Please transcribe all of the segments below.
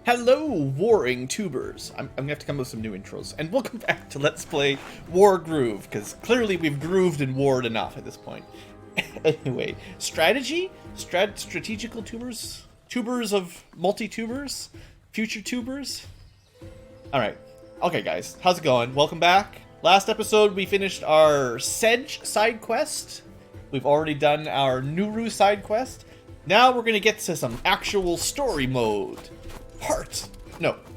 Hello, warring tubers. I'm gonna have to come up with some new intros. And welcome back to Let's Play Wargroove, because clearly we've grooved and warred enough at this point. Anyway, strategy? Strategical tubers? Tubers of multi-tubers? Future tubers? Alright. Okay, guys. How's it going? Welcome back. Last episode, we finished our Sedge side quest. We've already done our Nuru side quest. Now we're gonna get to some actual story mode.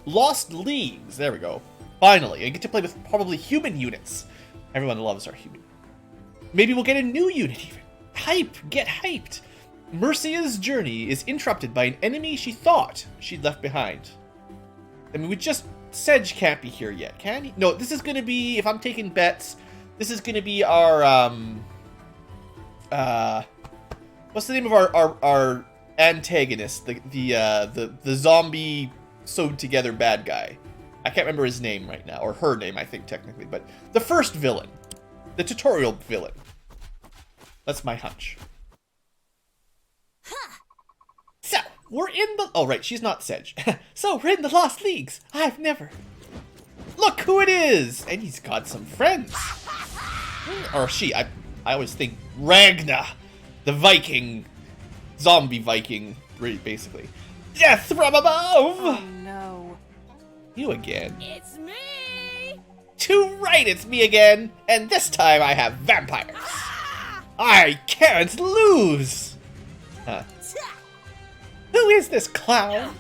Lost Leagues. There we go. Finally, I get to play with probably human units. Everyone loves our human. Maybe we'll get a new unit even. Hype! Get hyped! Mercia's journey is interrupted by an enemy she thought she'd left behind. I mean, Sedge can't be here yet, can he? No, this is gonna be, if I'm taking bets, this is gonna be our, what's the name of our antagonist? The zombie sewed together bad guy. I can't remember his name right now, or her name, I think, technically, but the first villain. The tutorial villain. That's my hunch. So, we're in the... Oh, right, she's not Sedge. So, we're in the Lost Leagues. I've never... Look who it is! And he's got some friends. Or she. I always think Ragna, the Viking. Zombie Viking, basically. Death from above! Oh, no. You again. It's me! Too right, it's me again! And this time I have vampires. I can't lose! Huh. Who is this clown?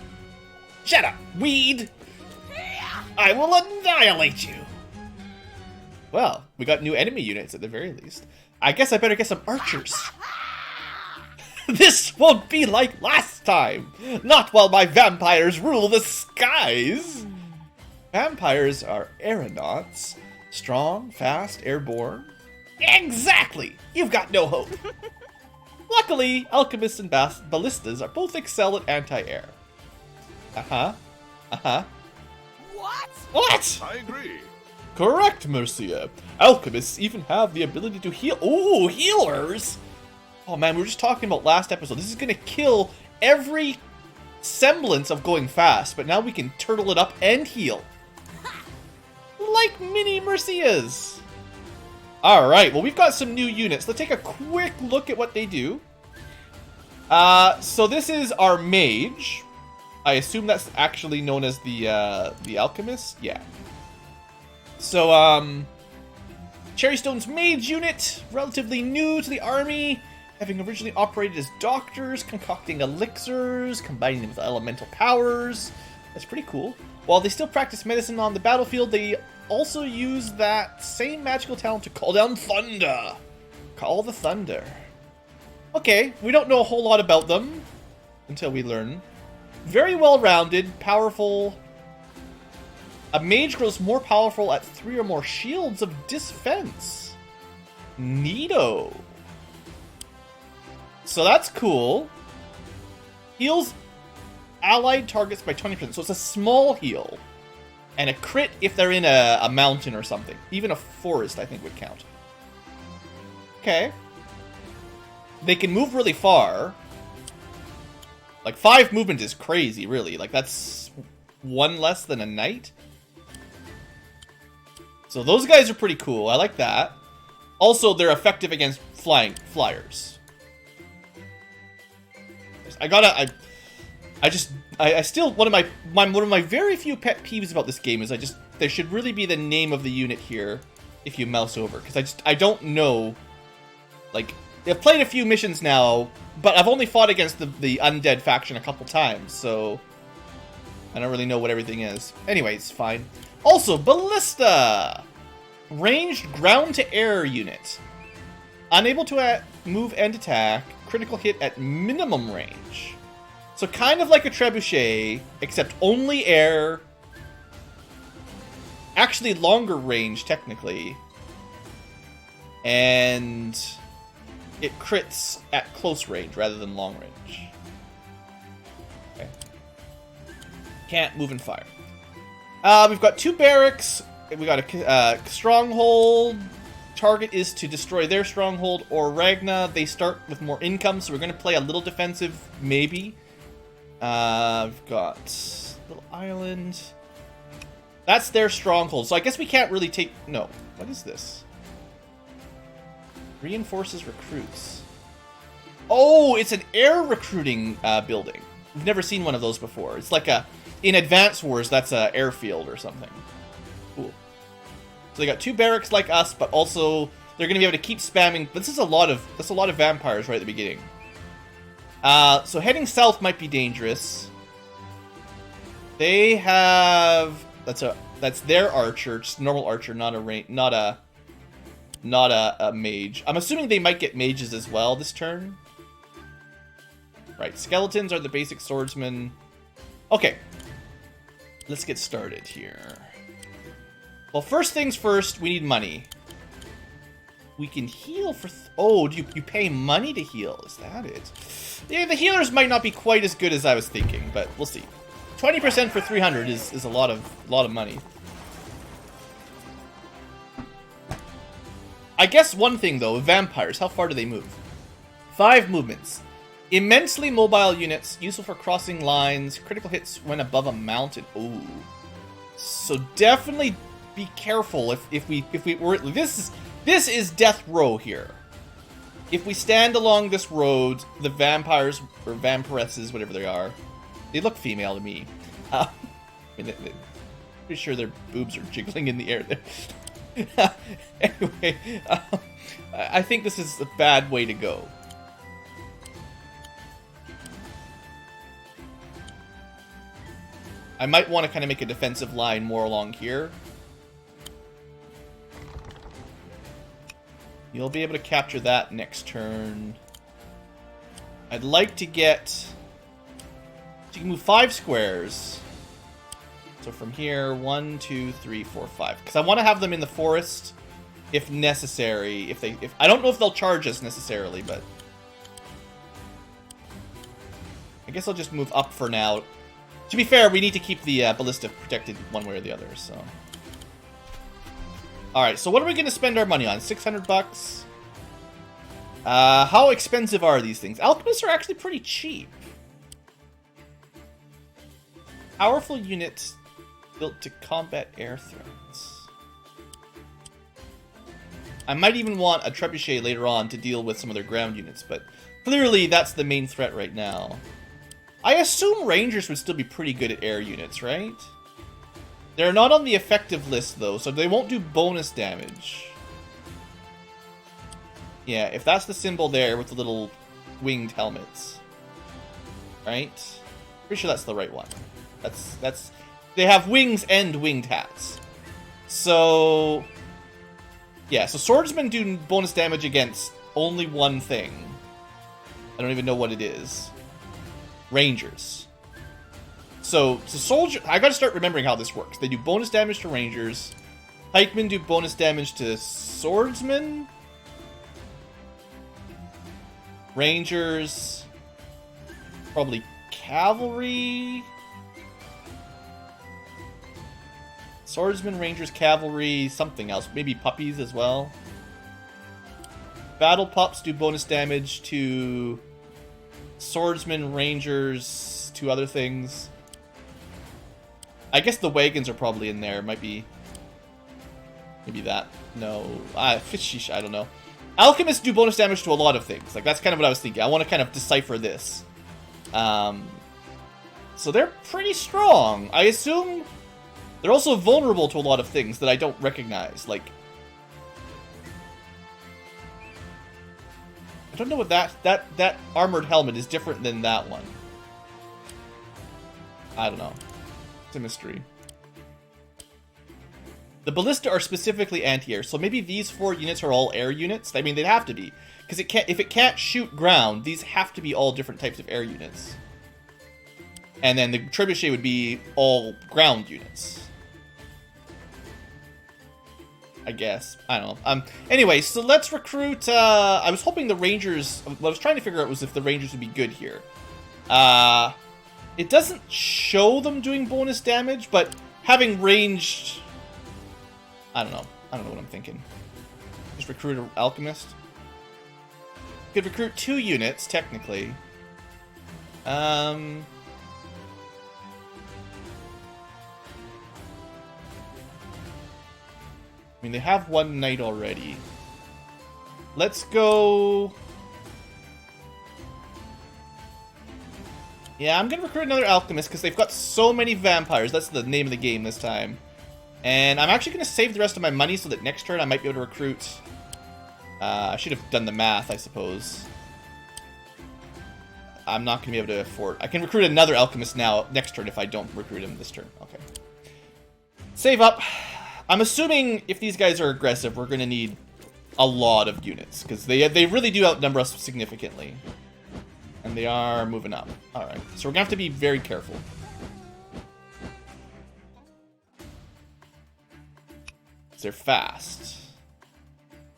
Shut up, weed! I will annihilate you! Well, we got new enemy units at the very least. I guess I better get some archers. This won't be like last time! Not while my vampires rule the skies! Vampires are aeronauts. Strong, fast, airborne. Exactly! You've got no hope. Luckily, alchemists and ballistas are both excel at anti-air. What? I agree. Correct, Mercia. Alchemists even have the ability to heal. Ooh, healers! Oh man, we were just talking about last episode. This is gonna kill every semblance of going fast, but now we can turtle it up and heal. Like mini Mercias. Alright, well we've got some new units. Let's take a quick look at what they do. So this is our mage. I assume that's actually known as the alchemist? Yeah. So, Cherrystone's mage unit, relatively new to the army. Having originally operated as doctors, concocting elixirs, combining them with elemental powers. That's pretty cool. While they still practice medicine on the battlefield, they also use that same magical talent to call down thunder. Call the thunder. Okay, we don't know a whole lot about them until we learn. Very well-rounded, powerful. A mage grows more powerful at 3 or more shields of defense. Neato. So that's cool. Heals allied targets by 20%. So it's a small heal. And a crit if they're in a mountain or something. Even a forest, I think, would count. Okay. They can move really far. Like, 5 movement is crazy, really. Like, that's 1 less than a knight. So those guys are pretty cool. I like that. Also, they're effective against flyers. I still, one of my very few pet peeves about this game is there should really be the name of the unit here if you mouse over, because I don't know, like, I've played a few missions now, but I've only fought against the undead faction a couple times, so I don't really know what everything is. Anyway, it's fine. Also, Ballista! Ranged ground-to-air unit. Unable to move and attack, critical hit at minimum range. So kind of like a trebuchet, except only air. Actually longer range, technically. And it crits at close range rather than long range. Okay. Can't move and fire. We've got 2 barracks. We got a stronghold. Target is to destroy their stronghold or Ragna. They start with more income, so we're going to play a little defensive, maybe. We've got little island. That's their stronghold. So I guess we can't really take... No. What is this? Reinforces recruits. Oh, it's an air recruiting building. We've never seen one of those before. It's like a... In Advance Wars, that's a airfield or something. Cool. So they got 2 barracks like us, but also they're going to be able to keep spamming. But this is that's a lot of vampires right at the beginning. So heading south might be dangerous. They have... That's their archer, just normal archer, not a mage. I'm assuming they might get mages as well this turn. Right, skeletons are the basic swordsmen. Okay, let's get started here. Well, first things first, we need money. We can heal for... oh, do you pay money to heal? Is that it? Yeah, the healers might not be quite as good as I was thinking, but we'll see. 20% for 300 is a lot of money. I guess one thing though, vampires, how far do they move? 5 movements. Immensely mobile units, useful for crossing lines, critical hits when above a mountain. Ooh. So definitely be careful if we were... This is death row here. If we stand along this road, the vampires, or vampiresses, whatever they are, they look female to me. Pretty sure their boobs are jiggling in the air there. Anyway, I think this is a bad way to go. I might want to kind of make a defensive line more along here. You'll be able to capture that next turn. I'd like to get... so you can move 5 squares. So from here, 1, 2, 3, 4, 5. Because I want to have them in the forest if necessary. If I don't know if they'll charge us necessarily, but I guess I'll just move up for now. To be fair, we need to keep the ballista protected one way or the other. So, all right. So what are we going to spend our money on? 600 bucks. How expensive are these things? Alchemists are actually pretty cheap. Powerful units built to combat air threats. I might even want a trebuchet later on to deal with some of their ground units, but clearly that's the main threat right now. I assume rangers would still be pretty good at air units, right? They're not on the effective list though, so they won't do bonus damage. Yeah, if that's the symbol there with the little winged helmets. Right? Pretty sure that's the right one. That's they have wings and winged hats. So yeah, so swordsmen do bonus damage against only one thing. I don't even know what it is. Rangers. So soldier, I gotta start remembering how this works. They do bonus damage to rangers. Pikemen do bonus damage to swordsmen. Rangers. Probably cavalry. Swordsmen, rangers, cavalry, something else. Maybe puppies as well. Battle pups do bonus damage to swordsmen, rangers, 2 other things. I guess the wagons are probably in there. Might be... maybe that. No. I don't know. Alchemists do bonus damage to a lot of things. Like, that's kind of what I was thinking. I want to kind of decipher this. So they're pretty strong. I assume they're also vulnerable to a lot of things that I don't recognize. Like, I don't know what that armored helmet is different than that one. I don't know. It's a mystery. The ballista are specifically anti-air, so maybe these 4 units are all air units. I mean, they'd have to be, because if it can't shoot ground, these have to be all different types of air units. And then the trebuchet would be all ground units. I guess. I don't know. Anyway, so let's recruit... I was hoping the Rangers... What I was trying to figure out was if the Rangers would be good here. It doesn't show them doing bonus damage, but having ranged... I don't know. I don't know what I'm thinking. Just recruit an Alchemist. Could recruit 2 units, technically. I mean, they have one knight already. Let's go... Yeah, I'm going to recruit another alchemist because they've got so many vampires. That's the name of the game this time. And I'm actually going to save the rest of my money so that next turn I might be able to recruit... I should have done the math, I suppose. I'm not going to be able to afford... I can recruit another alchemist now next turn if I don't recruit him this turn. Okay. Save up. I'm assuming if these guys are aggressive, we're going to need a lot of units. Because they really do outnumber us significantly. And they are moving up. Alright. So we're going to have to be very careful. Because they're fast.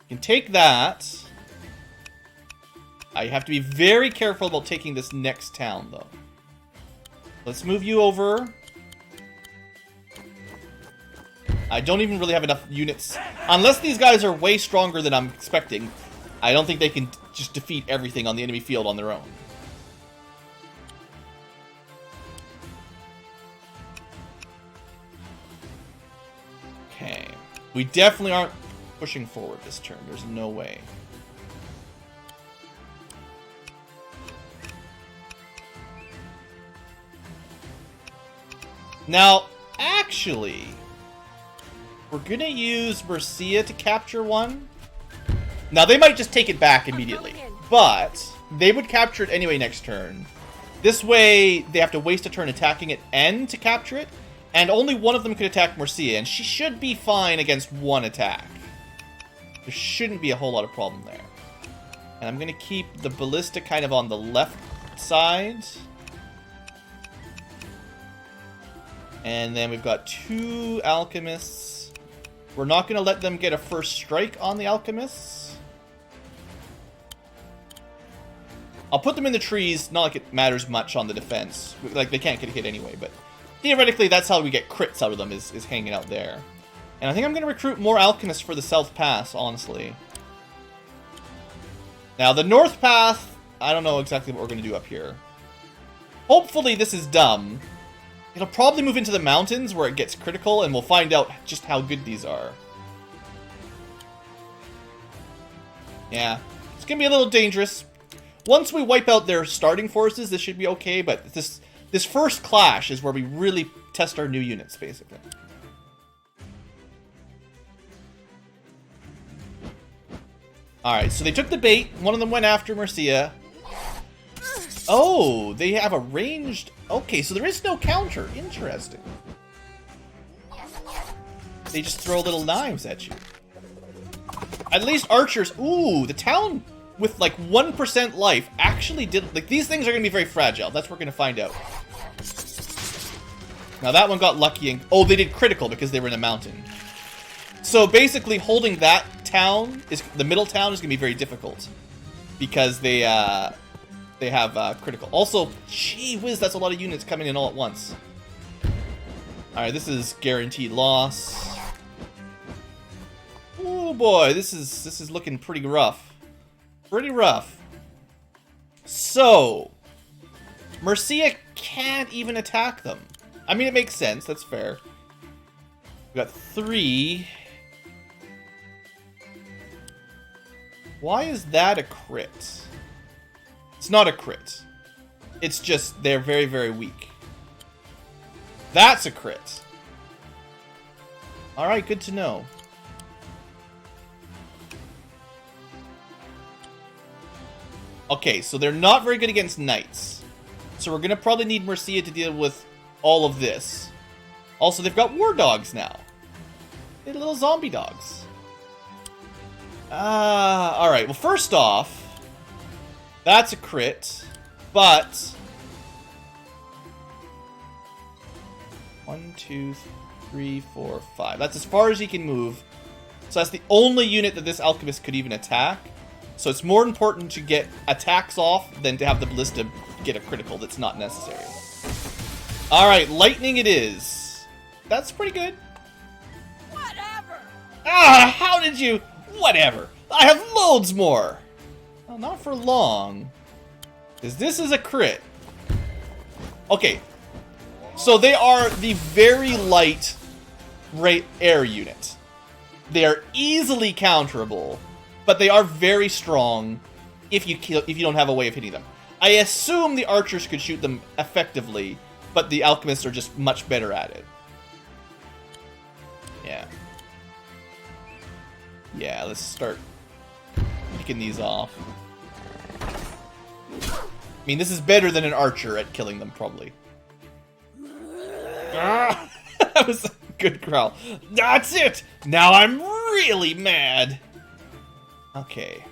You can take that. I have to be very careful about taking this next town, though. Let's move you over. I don't even really have enough units. Unless these guys are way stronger than I'm expecting, I don't think they can just defeat everything on the enemy field on their own. Okay. We definitely aren't pushing forward this turn. There's no way. Now, actually, we're gonna use Mercia to capture one. Now, they might just take it back immediately, but they would capture it anyway next turn. This way, they have to waste a turn attacking it and to capture it, and only one of them could attack Mercia, and she should be fine against one attack. There shouldn't be a whole lot of problem there. And I'm gonna keep the ballista kind of on the left side. And then we've got two alchemists. We're not going to let them get a first strike on the alchemists. I'll put them in the trees. Not like it matters much on the defense. Like, they can't get a hit anyway, but theoretically, that's how we get crits out of them, is hanging out there. And I think I'm going to recruit more alchemists for the South Pass, honestly. Now, the North Path, I don't know exactly what we're going to do up here. Hopefully, this is dumb. It'll probably move into the mountains where it gets critical, and we'll find out just how good these are. Yeah, it's going to be a little dangerous. Once we wipe out their starting forces, this should be okay, but this first clash is where we really test our new units, basically. Alright, so they took the bait. One of them went after Mercia. Oh, they have a ranged... Okay, so there is no counter. Interesting. They just throw little knives at you. At least archers... Ooh, the town with like 1% life actually did... Like, these things are going to be very fragile. That's what we're going to find out. Now, that one got lucky and... Oh, they did critical because they were in a mountain. So, basically, holding that town, the middle town, is going to be very difficult. Because they have critical. Also, gee whiz, that's a lot of units coming in all at once. Alright, this is guaranteed loss. Oh boy, this is looking pretty rough. Pretty rough. So, Mercia can't even attack them. I mean, it makes sense, that's fair. We got 3. Why is that a crit? It's not a crit. It's just they're very, very weak. That's a crit. Alright, good to know. Okay, so they're not very good against knights. So we're going to probably need Mercia to deal with all of this. Also, they've got war dogs now. They're little zombie dogs. Alright, well, first off, that's a crit, but 1, 2, 3, 4, 5. That's as far as he can move. So that's the only unit that this alchemist could even attack. So it's more important to get attacks off than to have the ballista get a critical that's not necessary. Alright, lightning it is. That's pretty good. Whatever. Ah, how did you... Whatever. I have loads more. Well, not for long. Because this is a crit. Okay. So they are the very light air unit. They are easily counterable, but they are very strong if you don't have a way of hitting them. I assume the archers could shoot them effectively, but the alchemists are just much better at it. Yeah. Yeah, let's start picking these off. I mean, this is better than an archer at killing them, probably. Ah, that was a good growl. That's it! Now I'm really mad! Okay.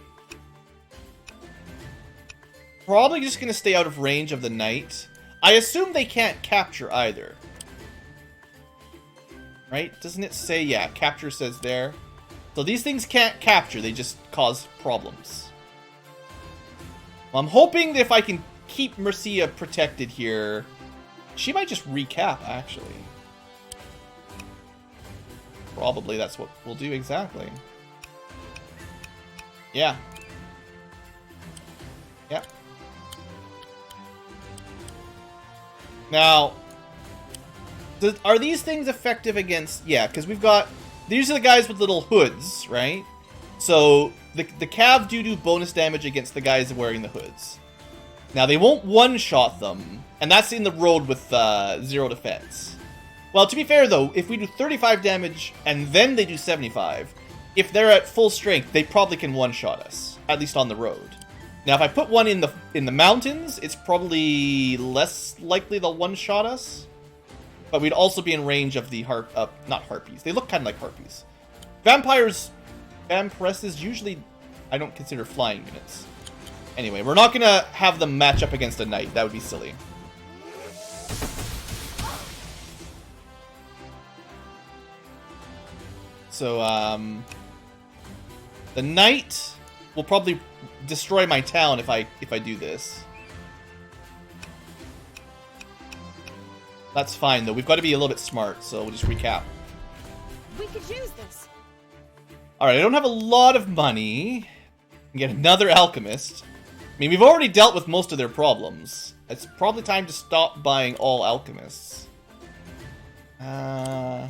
Probably just gonna stay out of range of the knight. I assume they can't capture either. Right? Doesn't it say, yeah, capture says there. So these things can't capture, they just cause problems. Well, I'm hoping that if I can keep Mercia protected here, she might just recap, actually. Probably that's what we'll do exactly. Yeah. Yeah. Now, are these things effective against... Yeah, because we've got... These are the guys with little hoods, right? So, the Cav do bonus damage against the guys wearing the hoods. Now, they won't one-shot them, and that's in the road with 0 defense. Well, to be fair, though, if we do 35 damage, and then they do 75, if they're at full strength, they probably can one-shot us, at least on the road. Now, if I put one in the mountains, it's probably less likely they'll one-shot us. But we'd also be in range of the not harpies. They look kind of like harpies. Vampiresses usually, I don't consider flying units. Anyway, we're not gonna have them match up against a knight. That would be silly. So, the knight will probably destroy my town if I do this. That's fine, though. We've got to be a little bit smart, so we'll just recap. We could use this. Alright, I don't have a lot of money. Get another alchemist. I mean, we've already dealt with most of their problems. It's probably time to stop buying all alchemists. I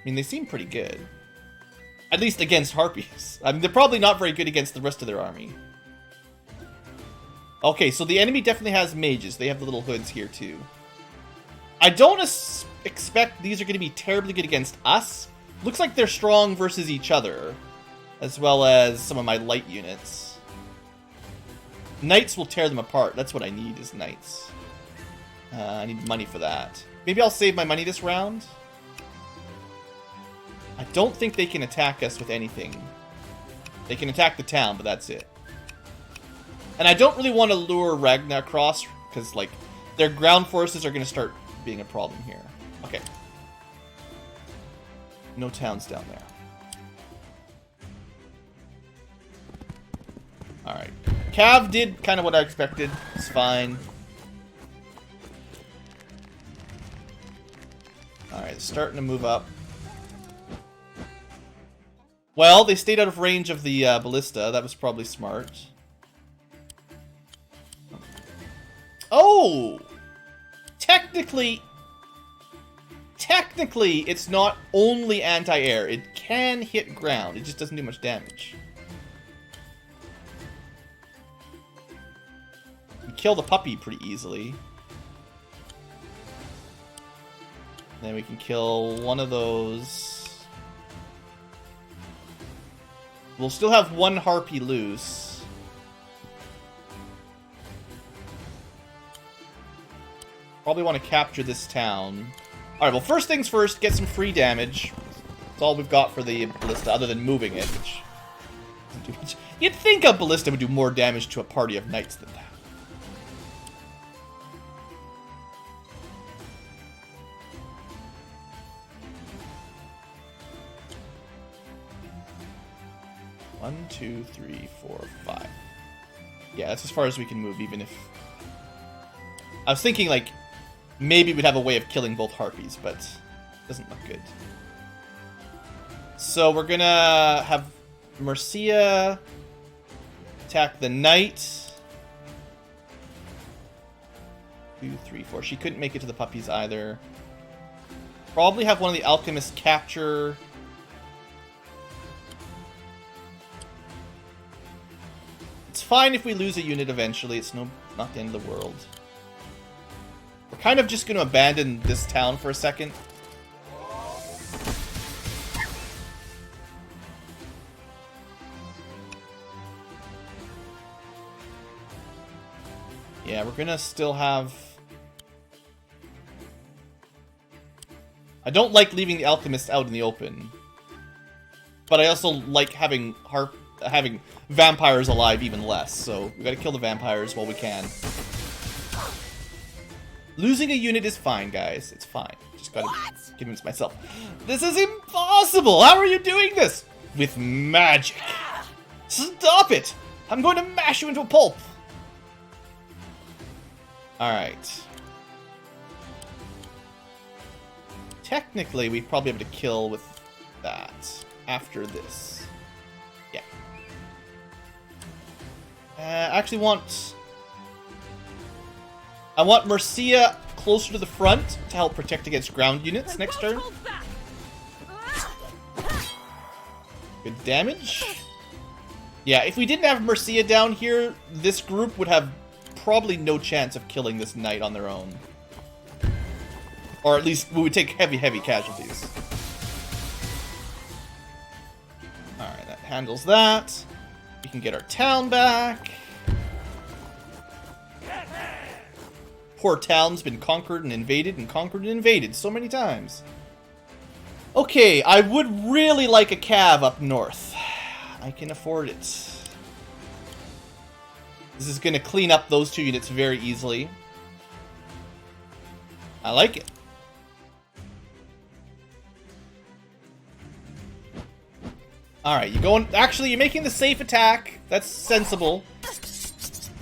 mean, they seem pretty good. At least against harpies. I mean, they're probably not very good against the rest of their army. Okay, so the enemy definitely has mages. They have the little hoods here, too. I don't expect these are going to be terribly good against us. Looks like they're strong versus each other, as well as some of my light units. Knights will tear them apart. That's what I need, is knights. I need money for that. Maybe I'll save my money this round. I don't think they can attack us with anything. They can attack the town, but that's it. And I don't really want to lure Ragnar across, because, like, their ground forces are going to start being a problem here. Okay. No towns down there. Alright. Cav did kind of what I expected. It's fine. Alright, starting to move up. Well, they stayed out of range of the ballista. That was probably smart. Oh! Technically, it's not only anti-air. It can hit ground. It just doesn't do much damage. You kill the puppy pretty easily. Then we can kill one of those. We'll still have one harpy loose. Probably want to capture this town. Alright, well, first things first, get some free damage. That's all we've got for the ballista, other than moving it, which doesn't do much. You'd think a ballista would do more damage to a party of knights than that. One, two, three, 4, 5. Yeah, that's as far as we can move, even if... I was thinking, like, maybe we'd have a way of killing both harpies, but it doesn't look good. So we're gonna have Mercia attack the knight. 2, 3, 4. She couldn't make it to the puppies either. Probably have one of the alchemists capture fine if we lose a unit eventually. It's not the end of the world. We're kind of just going to abandon this town for a second. Yeah, we're going to still have... I don't like leaving the alchemists out in the open. But I also like having vampires alive even less. So we gotta kill the vampires while we can. Losing a unit is fine, guys. It's fine. Just gotta convince myself. This is impossible! How are you doing this? With magic. Stop it! I'm going to mash you into a pulp! Alright. Technically, we'd probably be able to kill with that after this. Yeah. I actually want... I want Mercia closer to the front to help protect against ground units next turn. Good damage. Yeah, if we didn't have Mercia down here, this group would have probably no chance of killing this knight on their own. Or at least we would take heavy casualties. Alright, that handles that. We can get our town back. Poor town's been conquered and invaded so many times. Okay, I would really like a cav up north. I can afford it. This is going to clean up those two units very easily. I like it. Alright, you're going... Actually, you're making the safe attack. That's sensible.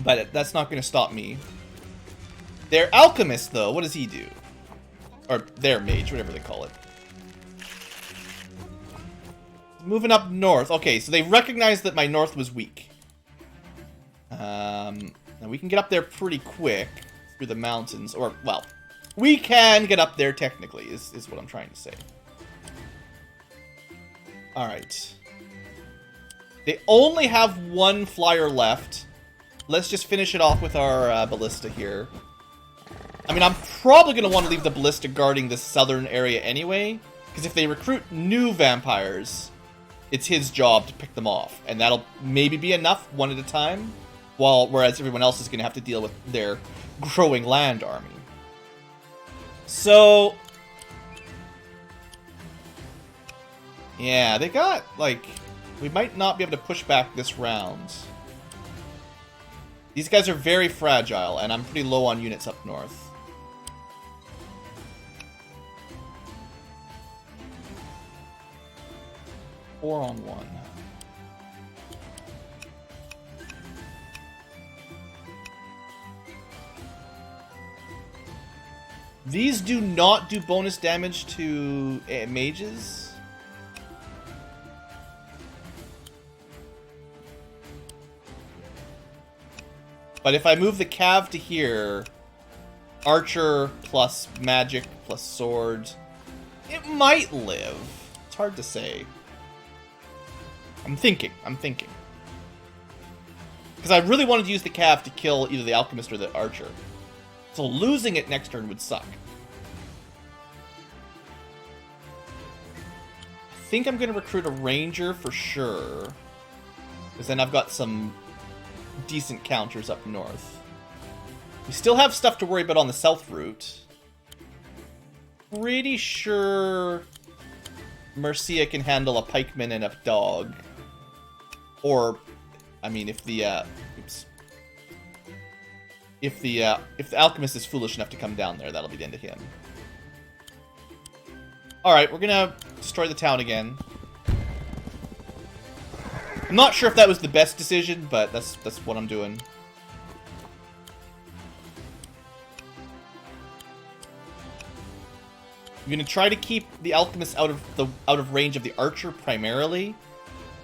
But that's not going to stop me. Their alchemist, though, what does he do? Or their mage, whatever they call it. Moving up north. Okay, so they recognize that my north was weak. Now we can get up there pretty quick through the mountains. Or, well, we can get up there technically, is what I'm trying to say. Alright. They only have one flyer left. Let's just finish it off with our ballista here. I mean, I'm probably going to want to leave the ballista guarding this southern area anyway. Because if they recruit new vampires, it's his job to pick them off. And that'll maybe be enough one at a time. Whereas everyone else is going to have to deal with their growing land army. So... yeah, they got, like... we might not be able to push back this round. These guys are very fragile, and I'm pretty low on units up north. Four on one. These do not do bonus damage to mages. But if I move the cav to here, archer plus magic plus sword, it might live. It's hard to say. I'm thinking. Because I really wanted to use the cav to kill either the alchemist or the archer. So losing it next turn would suck. I think I'm going to recruit a ranger for sure. Because then I've got some decent counters up north. We still have stuff to worry about on the south route. Pretty sure Mercia can handle a pikeman and a dog. Or, I mean, if the if the alchemist is foolish enough to come down there, that'll be the end of him. Alright, we're gonna destroy the town again. I'm not sure if that was the best decision, but that's what I'm doing. I'm gonna try to keep the alchemist out of range of the archer primarily,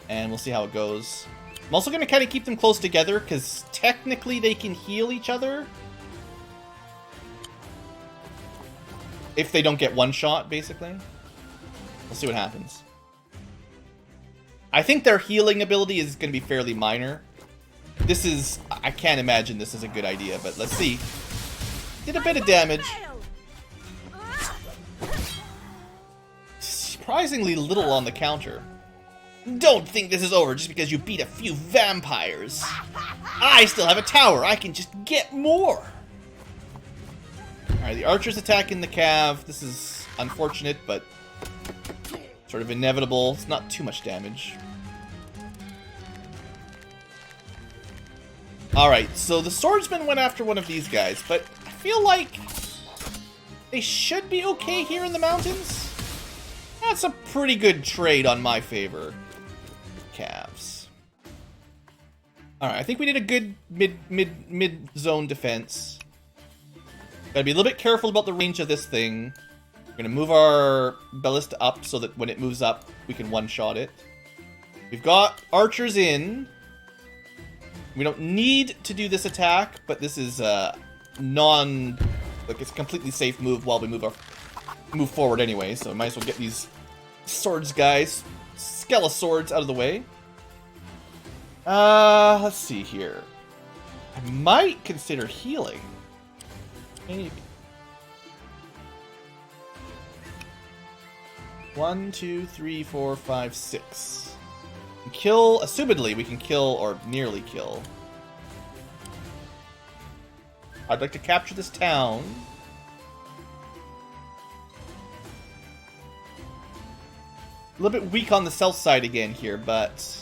and we'll see how it goes. I'm also gonna kind of keep them close together because technically they can heal each other if they don't get one shot. Basically, we'll see what happens. I think their healing ability is going to be fairly minor. This is... I can't imagine this is a good idea, but let's see. Did a bit of damage. Surprisingly little on the counter. Don't think this is over just because you beat a few vampires. I still have a tower. I can just get more. Alright, the archer's attacking the cav. This is unfortunate, but sort of inevitable. It's not too much damage. Alright, so the swordsman went after one of these guys, but I feel like they should be okay here in the mountains. That's a pretty good trade on my favor. Calves. Alright, I think we did a good mid-zone defense. Gotta be a little bit careful about the range of this thing. We're gonna move our ballista up so that when it moves up, we can one-shot it. We've got archers in. We don't need to do this attack, but this is a like it's a completely safe move while we move forward anyway, so I might as well get these swords guys, skeleton swords, out of the way. Let's see here. I might consider healing. Maybe. 1, 2, 3, 4, 5, 6. Kill, assumedly we can kill or nearly kill. I'd like to capture this town. A little bit weak on the south side again here, but...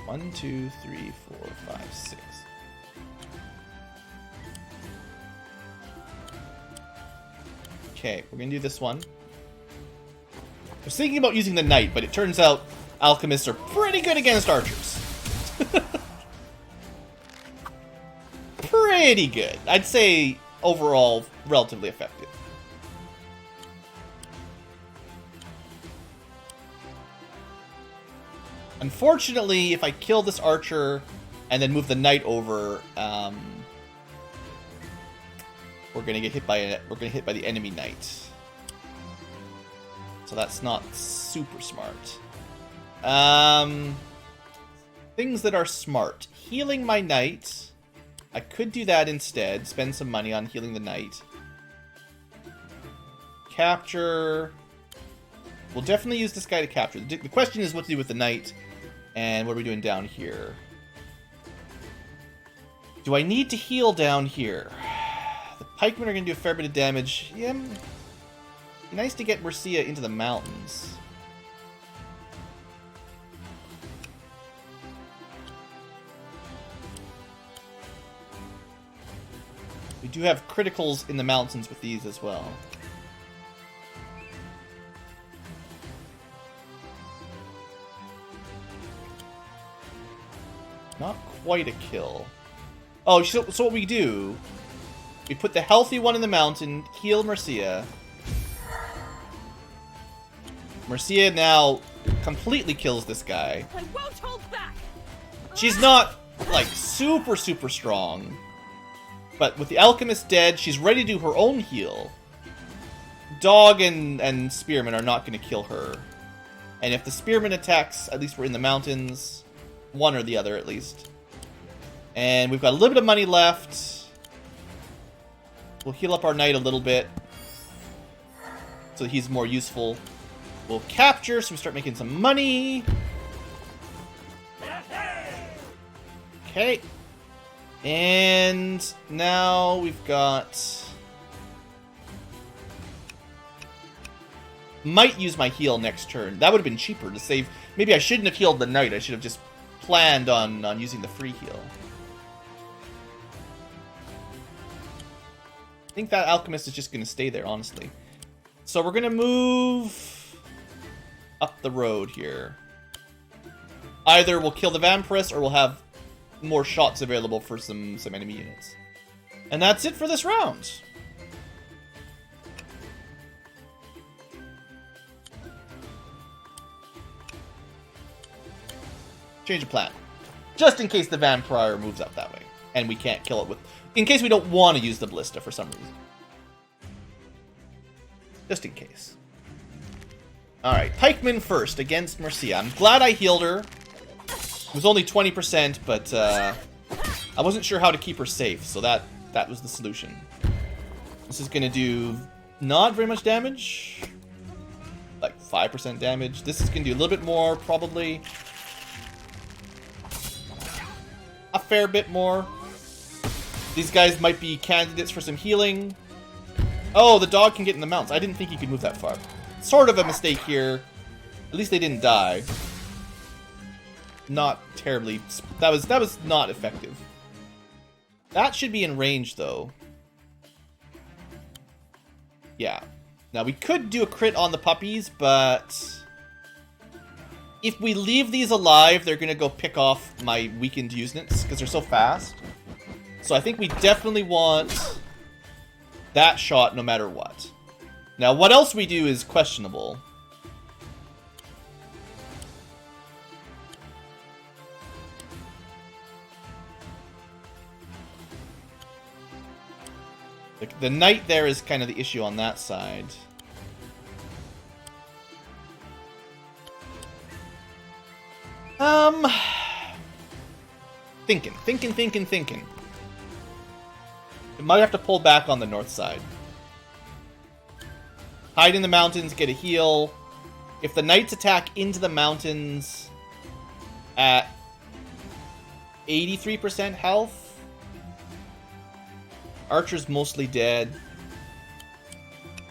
One, two, three, 4, 5, 6. Okay, we're gonna do this one. I was thinking about using the knight, but it turns out alchemists are pretty good against archers. Pretty good. I'd say overall relatively effective. Unfortunately, if I kill this archer and then move the knight over, we're gonna get hit by the enemy knight. So that's not super smart. Things that are smart. Healing my knight. I could do that instead. Spend some money on healing the knight. Capture. We'll definitely use this guy to capture. The question is what to do with the knight. And what are we doing down here? Do I need to heal down here? The pikemen are going to do a fair bit of damage. Yeah, it'd be nice to get Mercia into the mountains. We do have criticals in the mountains with these as well. Not quite a kill. Oh, so what we do, we put the healthy one in the mountain, heal Mercia. Mercia now completely kills this guy. I won't hold back. She's not, like, super strong. But with the alchemist dead, she's ready to do her own heal. Dog and spearman are not going to kill her. And if the spearman attacks, at least we're in the mountains. One or the other, at least. And we've got a little bit of money left. We'll heal up our knight a little bit, so he's more useful. We'll capture, so we start making some money. Okay. And now we've got... Might use my heal next turn. That would have been cheaper to save. Maybe I shouldn't have healed the knight. I should have just planned on using the free heal. I think that alchemist is just going to stay there, honestly. So we're going to move up the road here. Either we'll kill the vampiress or we'll have more shots available for some enemy units. And that's it for this round. Change of plan. Just in case the vampire moves up that way. And we can't kill it with... In case we don't want to use the ballista for some reason. Just in case. Alright, Pikeman first against Mercia. I'm glad I healed her. It was only 20%, but I wasn't sure how to keep her safe, so that was the solution. This is going to do not very much damage. Like 5% damage. This is going to do a little bit more, probably. A fair bit more. These guys might be candidates for some healing. Oh, the dog can get in the mounts. I didn't think he could move that far. Sort of a mistake here. At least they didn't die. Not terribly. That was not effective. That should be in range, though. Yeah. Now, we could do a crit on the puppies, but if we leave these alive, they're going to go pick off my weakened units because they're so fast. So I think we definitely want that shot no matter what. Now, what else we do is questionable. The knight there is kind of the issue on that side. Thinking. We might have to pull back on the north side. Hide in the mountains, get a heal. If the knights attack into the mountains at 83% health, Archer's mostly dead.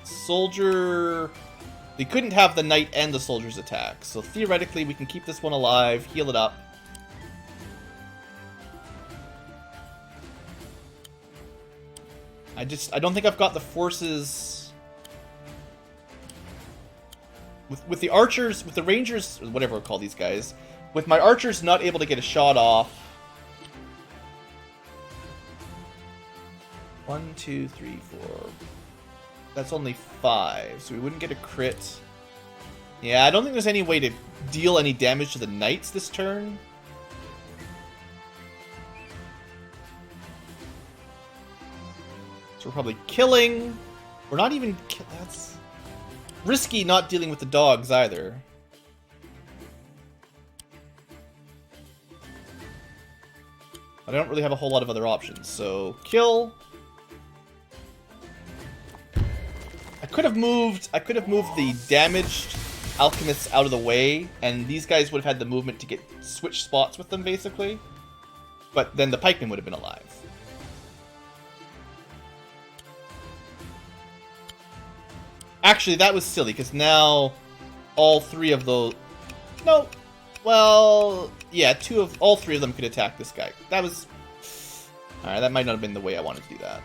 Soldier... They couldn't have the knight and the soldier's attack, so theoretically we can keep this one alive, heal it up. I don't think I've got the forces... With the archers, with the rangers, whatever we'll call these guys, with my archers not able to get a shot off... 1, 2, 3, 4. That's only 5, so we wouldn't get a crit. Yeah, I don't think there's any way to deal any damage to the knights this turn. So we're probably killing. We're not even... That's risky not dealing with the dogs either. I don't really have a whole lot of other options, so kill. I could have moved the damaged alchemists out of the way, and these guys would have had the movement to get switch spots with them, basically. But then the pikemen would have been alive. Actually, that was silly, because now all 3 of those... No. Well, yeah, all 3 of them could attack this guy. That was... Alright, that might not have been the way I wanted to do that.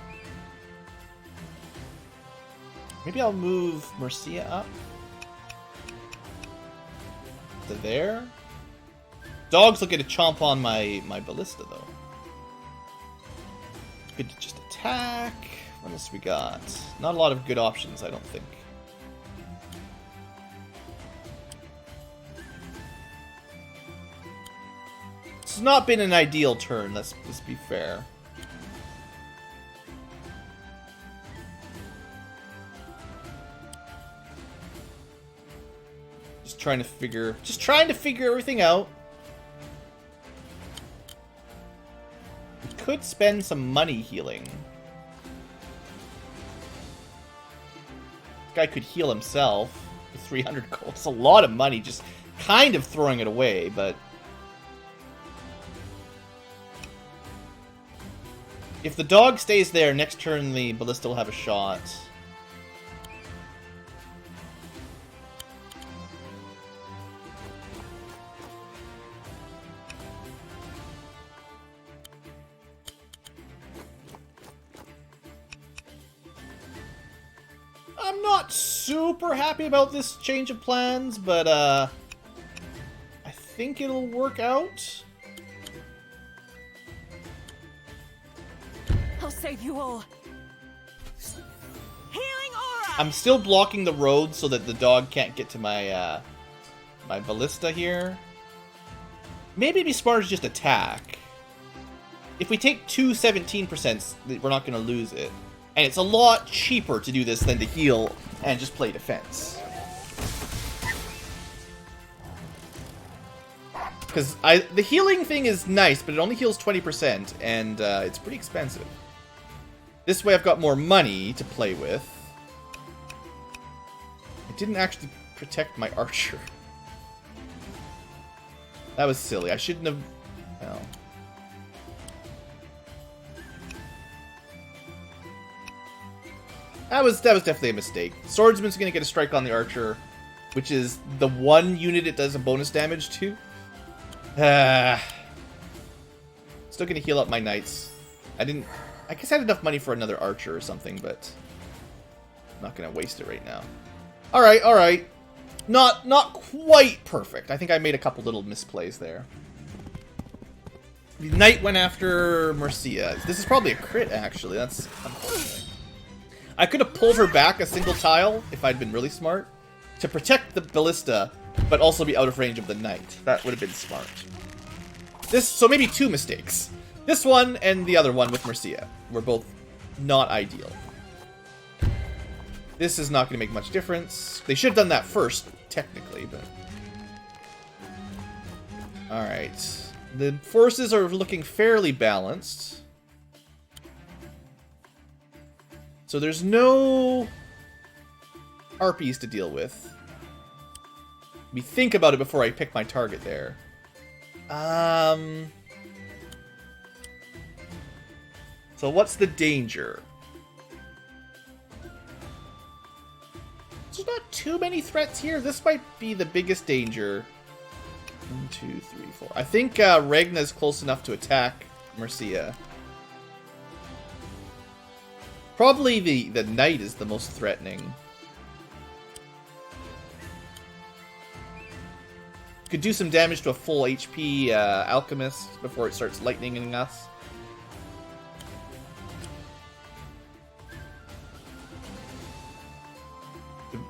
Maybe I'll move Mercia up to there. Dogs will get a chomp on my ballista, though. Good to just attack. What else we got? Not a lot of good options, I don't think. It's not been an ideal turn, let's be fair. Just trying to figure everything out. We could spend some money healing. This guy could heal himself with 300 gold. It's a lot of money, just kind of throwing it away, but if the dog stays there, next turn the ballista will have a shot. I'm not super happy about this change of plans, but I think it'll work out. I'll save you all. Healing aura. I'm still blocking the road so that the dog can't get to my my ballista here. Maybe it'd be smarter to just attack. If we take 2 17%, we're not going to lose it. And it's a lot cheaper to do this than to heal and just play defense. Because the healing thing is nice, but it only heals 20%, and it's pretty expensive. This way I've got more money to play with. I didn't actually protect my archer. That was silly. I shouldn't have... Well... That was definitely a mistake. Swordsman's going to get a strike on the archer, which is the one unit it does a bonus damage to. Still going to heal up my knights. I guess I had enough money for another archer or something, but I'm not going to waste it right now. Alright, alright. Not quite perfect. I think I made a couple little misplays there. The knight went after Mercia. This is probably a crit, actually. That's unfortunate. I could have pulled her back a single tile, if I'd been really smart, to protect the ballista, but also be out of range of the knight. That would have been smart. So maybe two mistakes. This one and the other one with Mercia were both not ideal. This is not going to make much difference. They should have done that first, technically, but... Alright. The forces are looking fairly balanced. So there's no harpies to deal with. Let me think about it before I pick my target there. So what's the danger? There's not too many threats here. This might be the biggest danger. 1, 2, 3, 4. I think Regna's close enough to attack Mercia. Probably the knight is the most threatening. Could do some damage to a full HP alchemist before it starts lightninging us.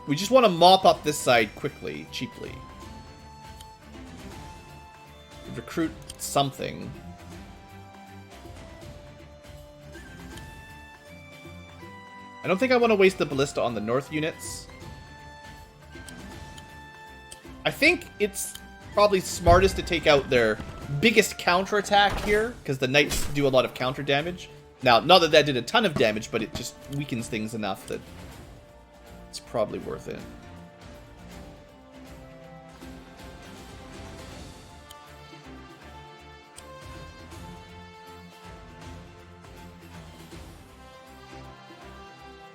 We just want to mop up this side quickly, cheaply. Recruit something. I don't think I want to waste the ballista on the north units. I think it's probably smartest to take out their biggest counterattack here, because the knights do a lot of counter damage. Now, not that that did a ton of damage, but it just weakens things enough that it's probably worth it.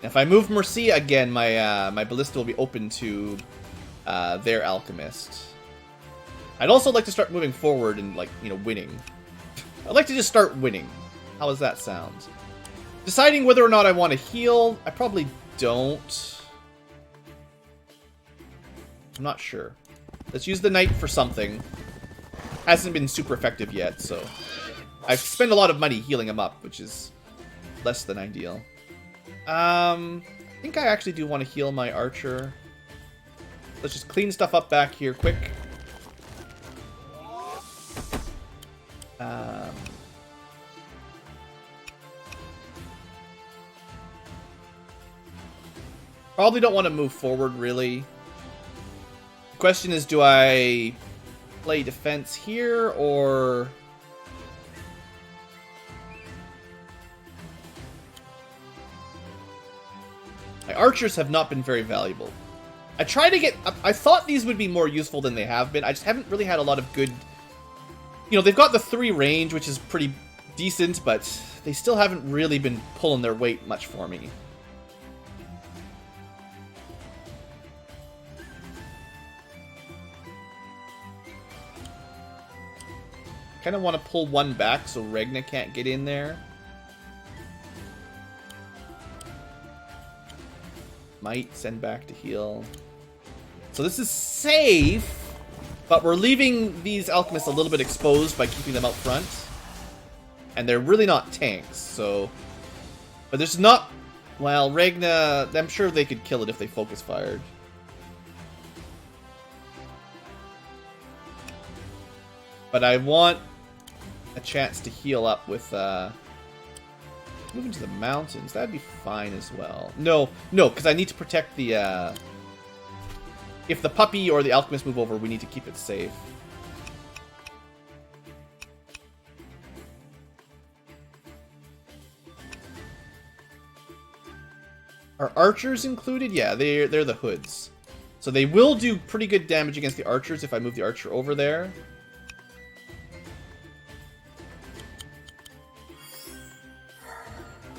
If I move Mercia again, my ballista will be open to their alchemist. I'd also like to start moving forward and, like, you know, winning. I'd like to just start winning. How does that sound? Deciding whether or not I want to heal. I probably don't. I'm not sure. Let's use the knight for something. Hasn't been super effective yet, so I've spent a lot of money healing him up, which is less than ideal. I think I actually do want to heal my archer. Let's just clean stuff up back here quick. Probably don't want to move forward, really. The question is, do I play defense here, or... My archers have not been very valuable. I try to get... I thought these would be more useful than they have been. I just haven't really had a lot of good... You know, they've got the 3 range, which is pretty decent, but they still haven't really been pulling their weight much for me. Kind of want to pull one back so Regna can't get in there. Might send back to heal. So this is safe, but we're leaving these alchemists a little bit exposed by keeping them up front. And they're really not tanks, so... But there's not... Well, Regna... I'm sure they could kill it if they focus fired. But I want a chance to heal up with... Moving to the mountains, that'd be fine as well. No, because I need to protect the, If the puppy or the alchemist move over, we need to keep it safe. Are archers included? Yeah, they're the hoods. So they will do pretty good damage against the archers if I move the archer over there.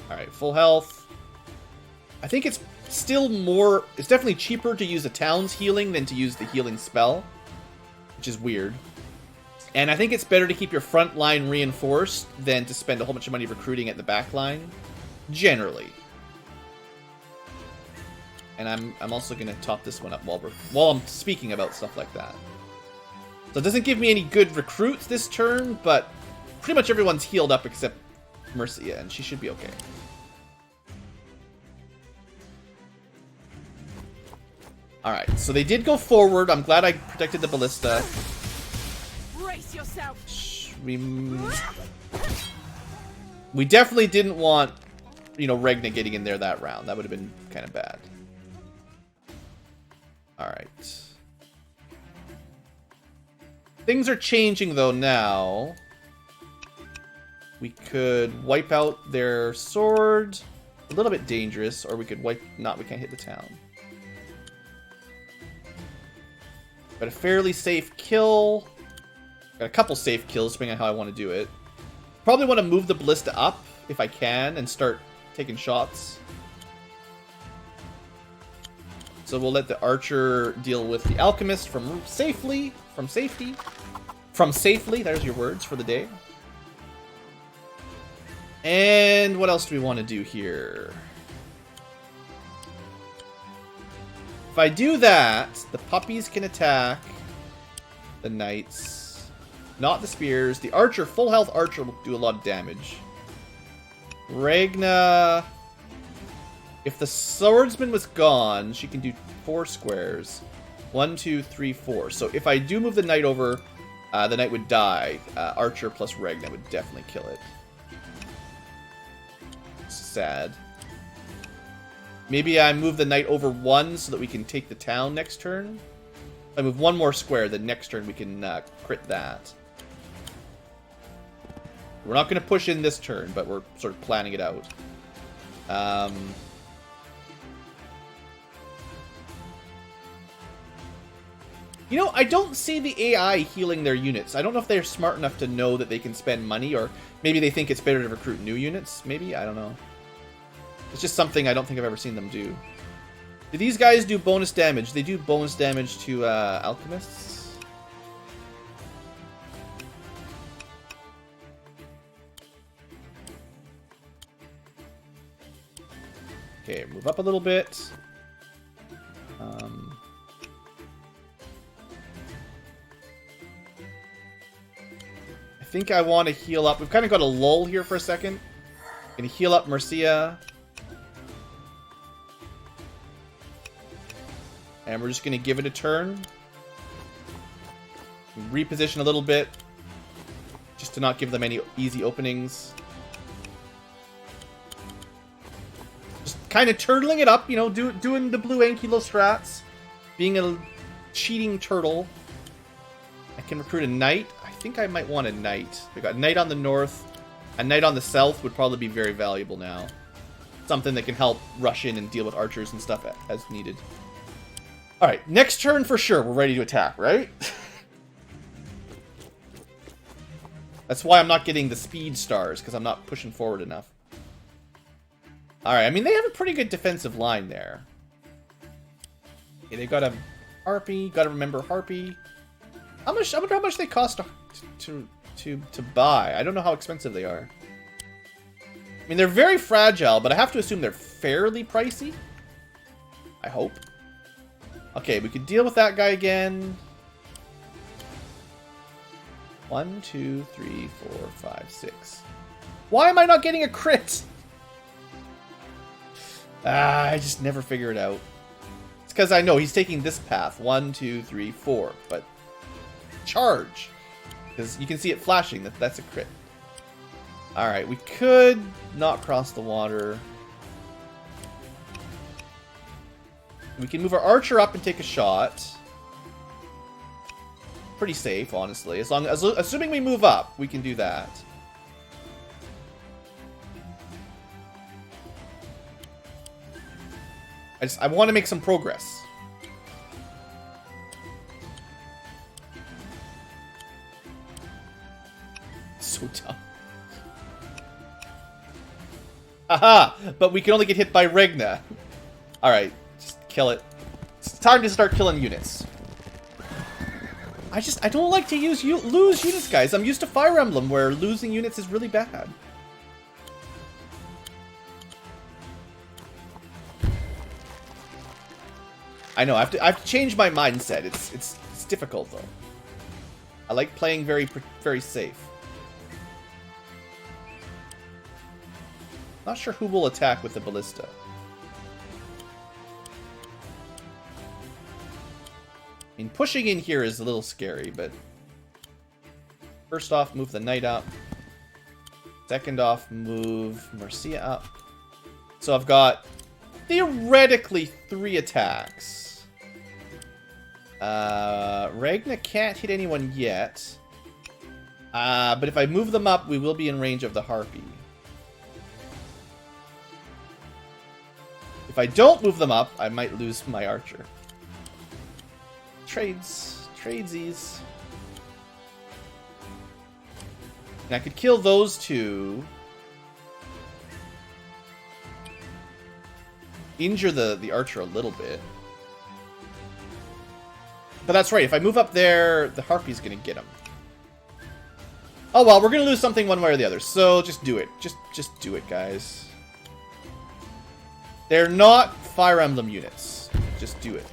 Alright, full health. I think it's still more... It's definitely cheaper to use a town's healing than to use the healing spell. Which is weird. And I think it's better to keep your front line reinforced than to spend a whole bunch of money recruiting at the back line. Generally. And I'm also going to top this one up while I'm speaking about stuff like that. So it doesn't give me any good recruits this turn, but pretty much everyone's healed up except Mercia, and she should be okay. Alright, so they did go forward. I'm glad I protected the ballista. Brace yourself. We definitely didn't want, you know, Regna getting in there that round. That would have been kind of bad. Alright. Things are changing, though, now. We could wipe out their sword. A little bit dangerous. Or we could wipe... Not, we can't hit the town. Got a fairly safe kill. Got a couple safe kills, depending on how I want to do it. Probably want to move the ballista up, if I can, and start taking shots. So we'll let the archer deal with the alchemist from safety. There's your words for the day. And what else do we want to do here? If I do that, the puppies can attack the knights. Not the spears. The archer, full health archer, will do a lot of damage. Regna... If the swordsman was gone, she can do 4 squares. 1, 2, 3, 4. So if I do move the knight over, the knight would die. Archer plus Regna would definitely kill it. Sad. Maybe I move the knight over 1 so that we can take the town next turn. If I move 1 more square, then next turn we can crit that. We're not going to push in this turn, but we're sort of planning it out. You know, I don't see the AI healing their units. I don't know if they're smart enough to know that they can spend money, or maybe they think it's better to recruit new units. Maybe? I don't know. It's just something I don't think I've ever seen them do. Do these guys do bonus damage? They do bonus damage to alchemists. Okay, move up a little bit. I think I want to heal up. We've kind of got a lull here for a second. Gonna heal up Mercia. And we're just gonna give it a turn. Reposition a little bit. Just to not give them any easy openings. Just kind of turtling it up, you know, doing the BlueAnkylo strats. Being a cheating turtle. I can recruit a knight. I think I might want a knight. We got a knight on the north. A knight on the south would probably be very valuable now. Something that can help rush in and deal with archers and stuff as needed. Alright, next turn for sure. We're ready to attack, right? That's why I'm not getting the speed stars, because I'm not pushing forward enough. Alright, I mean, they have a pretty good defensive line there. Okay, they got a Harpy. Gotta remember Harpy. I wonder how much they cost to buy. I don't know how expensive they are. I mean, they're very fragile, but I have to assume they're fairly pricey. I hope. Okay, we could deal with that guy again. 1, 2, 3, 4, 5, 6. Why am I not getting a crit? I just never figure it out. It's because I know he's taking this path. 1, 2, 3, 4. But charge. Because you can see it flashing. That's a crit. Alright, we could not cross the water. We can move our archer up and take a shot. Pretty safe, honestly. Assuming we move up, we can do that. I want to make some progress. So dumb. Aha! But we can only get hit by Regna. Alright, just kill it. It's time to start killing units. I don't like to lose units, guys. I'm used to Fire Emblem, where losing units is really bad. I know, I have to change my mindset. It's difficult, though. I like playing very safe. Not sure who will attack with the ballista. I mean, pushing in here is a little scary, but... First off, move the knight up. Second off, move Marcia up. So I've got, theoretically, 3 attacks. Ragna can't hit anyone yet. But if I move them up, we will be in range of the Harpy. If I don't move them up, I might lose my archer. Tradesies. And I could kill those 2. Injure the archer a little bit. But that's right, if I move up there, the Harpy's gonna get him. Oh well, we're gonna lose something one way or the other, so just do it. Just do it, guys. They're not Fire Emblem units. Just do it.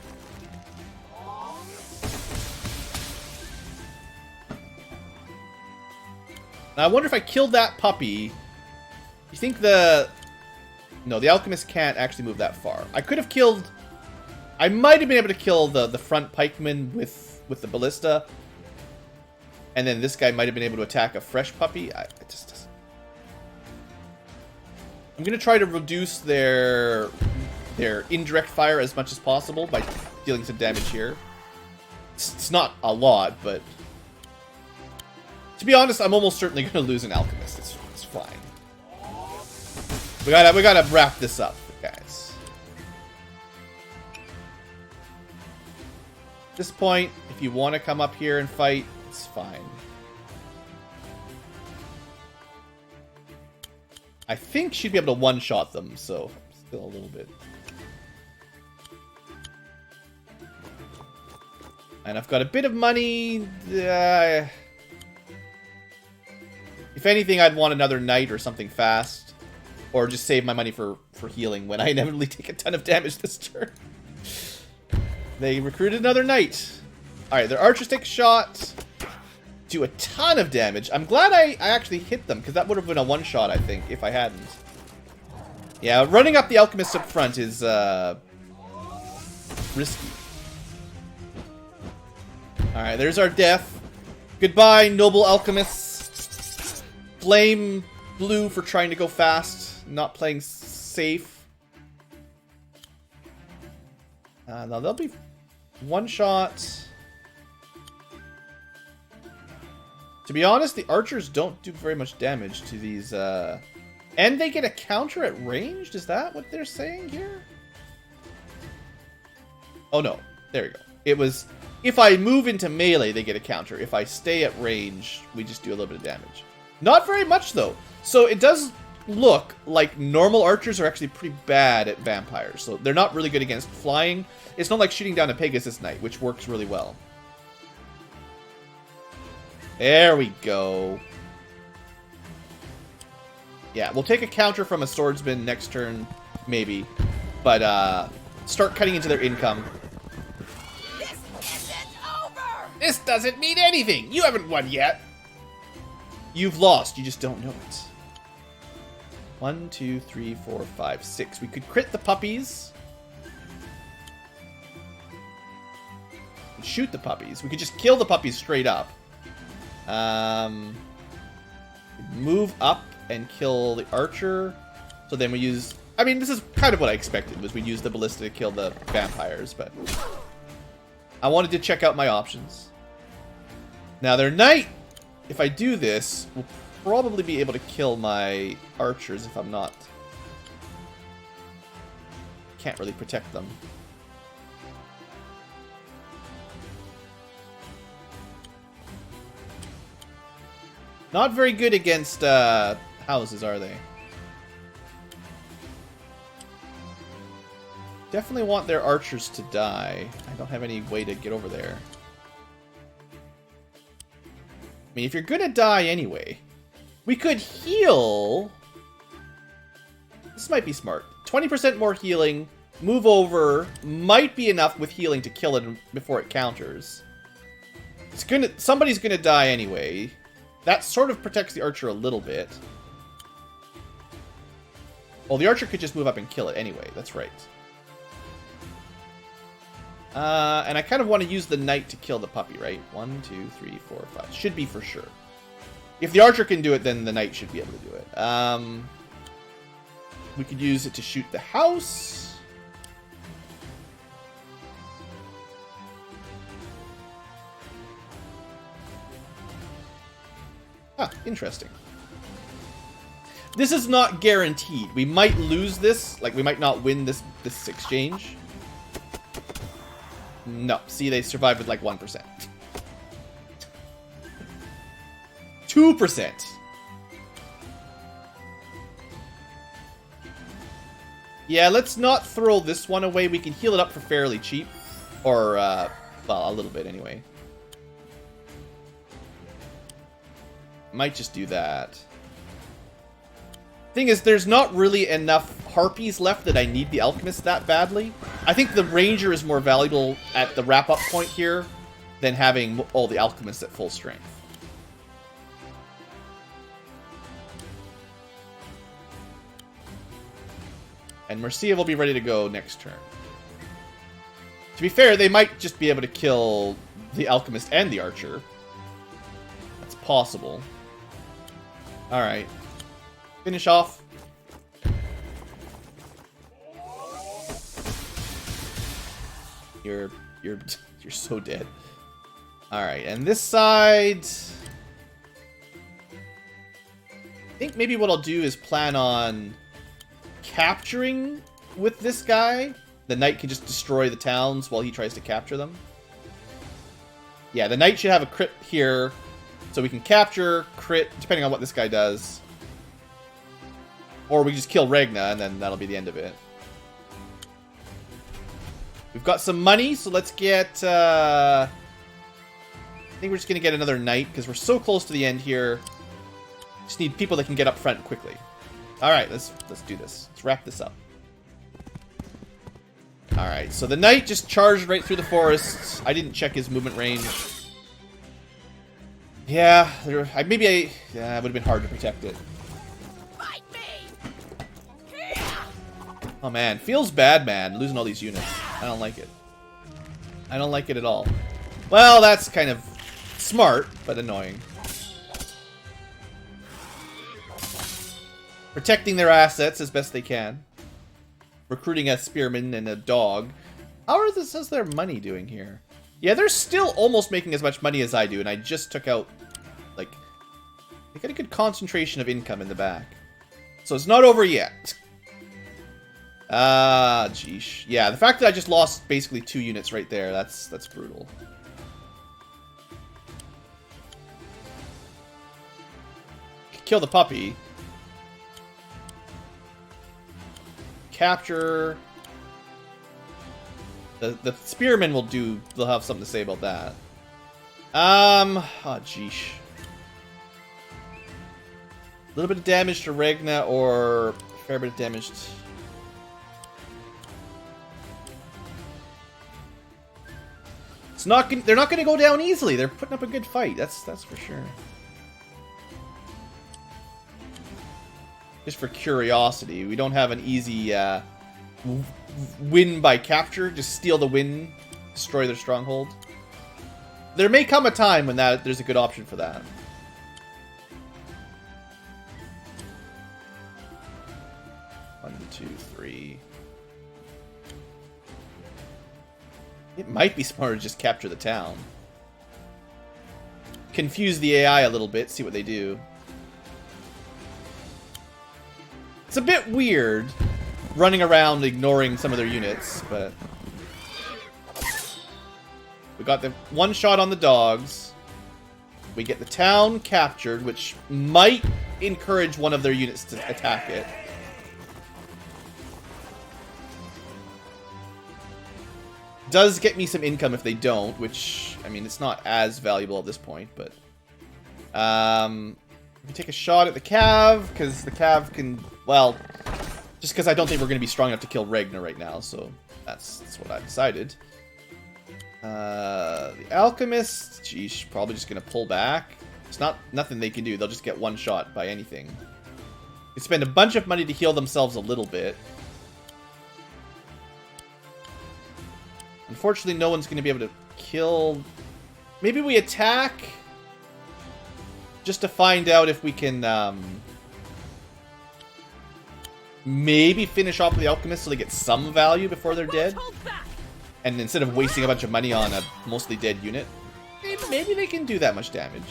Now, I wonder if I killed that puppy. You think the... No, the alchemist can't actually move that far. I could have killed... I might have been able to kill the front pikeman with the ballista. And then this guy might have been able to attack a fresh puppy. It just doesn't... I'm going to try to reduce their indirect fire as much as possible by dealing some damage here. It's not a lot, but... To be honest, I'm almost certainly going to lose an alchemist. It's fine. We gotta wrap this up, guys. At this point, if you want to come up here and fight, it's fine. I think she'd be able to one-shot them, so still a little bit. And I've got a bit of money. If anything, I'd want another knight or something fast. Or just save my money for healing when I inevitably take a ton of damage this turn. They recruited another knight. Alright, their archers take a shot. Do a ton of damage. I'm glad I actually hit them, because that would have been a one-shot, I think, if I hadn't. Yeah, running up the alchemist up front is risky. Alright, there's our death. Goodbye, noble alchemists. Blame Blue for trying to go fast, not playing safe. Now they'll be one shot. To be honest, the archers don't do very much damage to these, and they get a counter at ranged? Is that what they're saying here? Oh no, there you go. It was, if I move into melee, they get a counter. If I stay at range, we just do a little bit of damage. Not very much, though. So it does look like normal archers are actually pretty bad at vampires. So they're not really good against flying. It's not like shooting down a Pegasus Knight, which works really well. There we go. Yeah, we'll take a counter from a swordsman next turn, maybe. But start cutting into their income. This isn't over! This doesn't mean anything! You haven't won yet! You've lost, you just don't know it. 1, 2, 3, 4, 5, 6. We could crit the puppies. Shoot the puppies. We could just kill the puppies straight up. Move up and kill the archer. So then we use... I mean, this is kind of what I expected, was we use the ballista to kill the vampires, but... I wanted to check out my options. Now, their knight... If I do this, we'll probably be able to kill my archers if I'm not. can't really protect them. Not very good against houses, are they? Definitely want their archers to die. I don't have any way to get over there. I mean, if you're gonna die anyway, we could heal. This might be smart. 20% more healing. Move over. Might be enough with healing to kill it before it counters. Somebody's gonna die anyway. That sort of protects the archer a little bit. Well, the archer could just move up and kill it anyway. That's right. And I kind of want to use the knight to kill the puppy, right? 1, 2, 3, 4, 5. Should be for sure. If the archer can do it, then the knight should be able to do it. We could use it to shoot the house. Ah, interesting. This is not guaranteed. We might lose this. Like, we might not win this exchange. No. See, they survived with like 1%. 2%. Yeah, let's not throw this one away. We can heal it up for fairly cheap. Or, well, a little bit anyway. Might just do that. Thing is, there's not really enough harpies left that I need the alchemist that badly. I think the ranger is more valuable at the wrap-up point here than having all the alchemists at full strength. And Mercia will be ready to go next turn. To be fair, they might just be able to kill the alchemist and the archer. That's possible. Alright. Finish off. You're so dead. Alright, and this side... I think maybe what I'll do is plan on capturing with this guy. The knight can just destroy the towns while he tries to capture them. Yeah, the knight should have a crit here. So we can capture, crit, depending on what this guy does. Or we just kill Regna, and then that'll be the end of it. We've got some money, so let's get... I think we're just going to get another knight, because we're so close to the end here. Just need people that can get up front quickly. Alright, let's do this. Let's wrap this up. Alright, so the knight just charged right through the forest. I didn't check his movement range. Yeah, it would have been hard to protect it. Fight me! Oh man, feels bad, man, losing all these units. I don't like it. I don't like it at all. Well, that's kind of smart, but annoying. Protecting their assets as best they can. Recruiting a spearman and a dog. How is their money doing here? Yeah, they're still almost making as much money as I do, and I just took out, like, they got a good concentration of income in the back. So it's not over yet. Ah, geesh. Yeah, the fact that I just lost basically 2 units right there, that's brutal. Kill the puppy. Capture. The spearmen will do. They'll have something to say about that. Oh, geesh. A little bit of damage to Regna, or a fair bit of damage to... It's not. They're not going to go down easily. They're putting up a good fight. That's for sure. Just for curiosity, we don't have an easy win by capture. Just steal the win, destroy their stronghold. There may come a time when there's a good option for that. One, two, three. It might be smarter to just capture the town. Confuse the AI a little bit, see what they do. It's a bit weird running around ignoring some of their units, but we got the one shot on the dogs. We get the town captured, which might encourage one of their units to attack it. Does get me some income if they don't, which, I mean, it's not as valuable at this point, but... we take a shot at the Cav, because the Cav can, well, just because I don't think we're going to be strong enough to kill Ragnar right now, so that's what I decided. The Alchemist, geez, probably just going to pull back. It's nothing they can do, they'll just get one shot by anything. They spend a bunch of money to heal themselves a little bit. Unfortunately, no one's going to be able to kill... Maybe we attack... just to find out if we can, maybe finish off the Alchemist so they get some value before they're dead. And instead of wasting a bunch of money on a mostly dead unit, maybe they can do that much damage.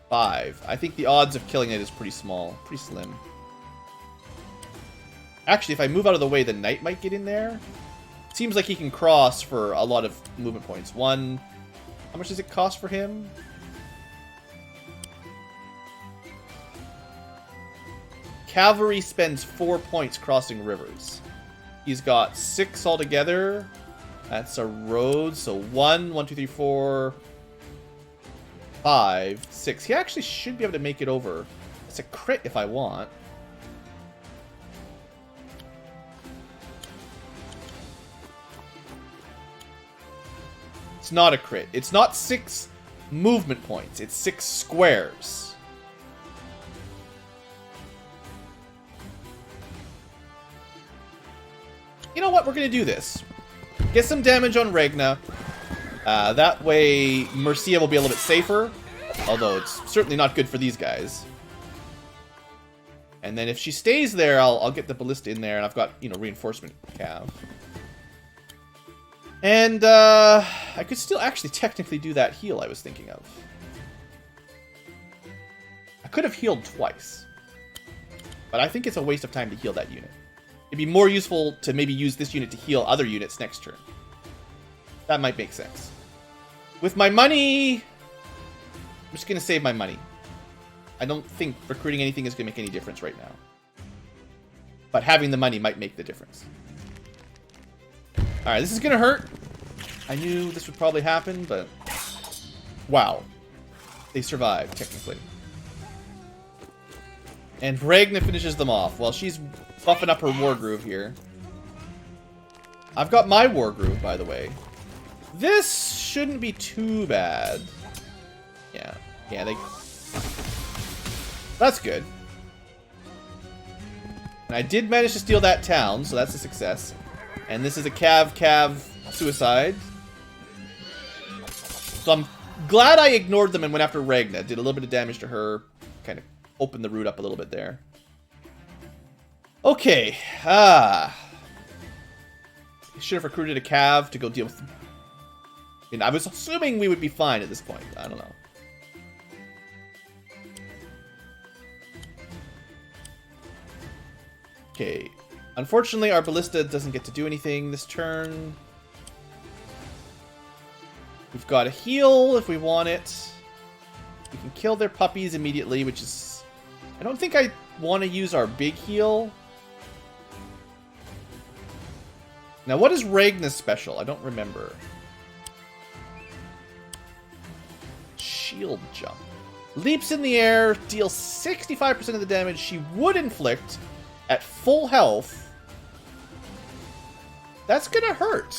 5. I think the odds of killing it is pretty small, pretty slim. Actually, if I move out of the way, the Knight might get in there. Seems like he can cross for a lot of movement points. 1, how much does it cost for him? Cavalry spends 4 points crossing rivers. He's got 6 altogether. That's a road, so 1, 2, 3, 4, 5, 6. He actually should be able to make it over. It's a crit if I want. It's not a crit. It's not 6 movement points. It's 6 squares. You know what? We're going to do this. Get some damage on Ragna. That way, Mercia will be a little bit safer. Although it's certainly not good for these guys. And then if she stays there, I'll get the Ballista in there. And I've got, you know, reinforcement cav. And I could still actually technically do that heal I was thinking of. I could have healed twice. But I think it's a waste of time to heal that unit. It'd be more useful to maybe use this unit to heal other units next turn. That might make sense. With my money, I'm just going to save my money. I don't think recruiting anything is going to make any difference right now. But having the money might make the difference. Alright, this is going to hurt. I knew this would probably happen, but... Wow. They survived, technically. And Ragna finishes them off while she's buffing up her Wargroove here. I've got my Wargroove, by the way. This shouldn't be too bad. Yeah, they... That's good. And I did manage to steal that town, so that's a success. And this is a cav suicide. So I'm glad I ignored them and went after Ragna. Did a little bit of damage to her. Kind of opened the route up a little bit there. Okay. Should have recruited a cav to go deal with... I mean, I was assuming we would be fine at this point. I don't know. Okay. Unfortunately, our Ballista doesn't get to do anything this turn. We've got a heal if we want it. We can kill their puppies immediately, which is... I don't think I want to use our big heal. Now, what is Ragna's special? I don't remember. Shield jump. Leaps in the air, deals 65% of the damage she would inflict at full health. That's gonna hurt.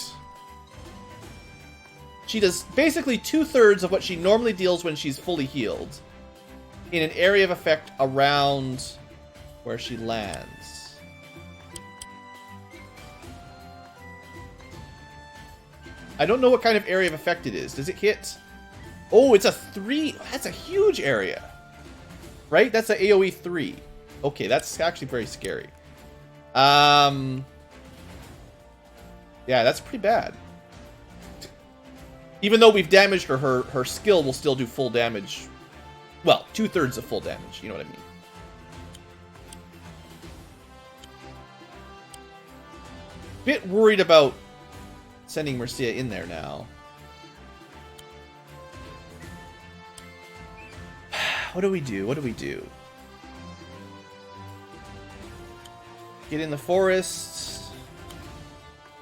She does basically 2/3 of what she normally deals when she's fully healed in an area of effect around where she lands. I don't know what kind of area of effect it is. Does it hit? Oh, it's a 3. That's a huge area. Right? That's an AoE 3. Okay, that's actually very scary. Yeah, that's pretty bad. Even though we've damaged her, her skill will still do full damage. Well, 2/3 of full damage, you know what I mean. bit worried about sending Mercia in there now. What do we do? What do we do? Get in the forest.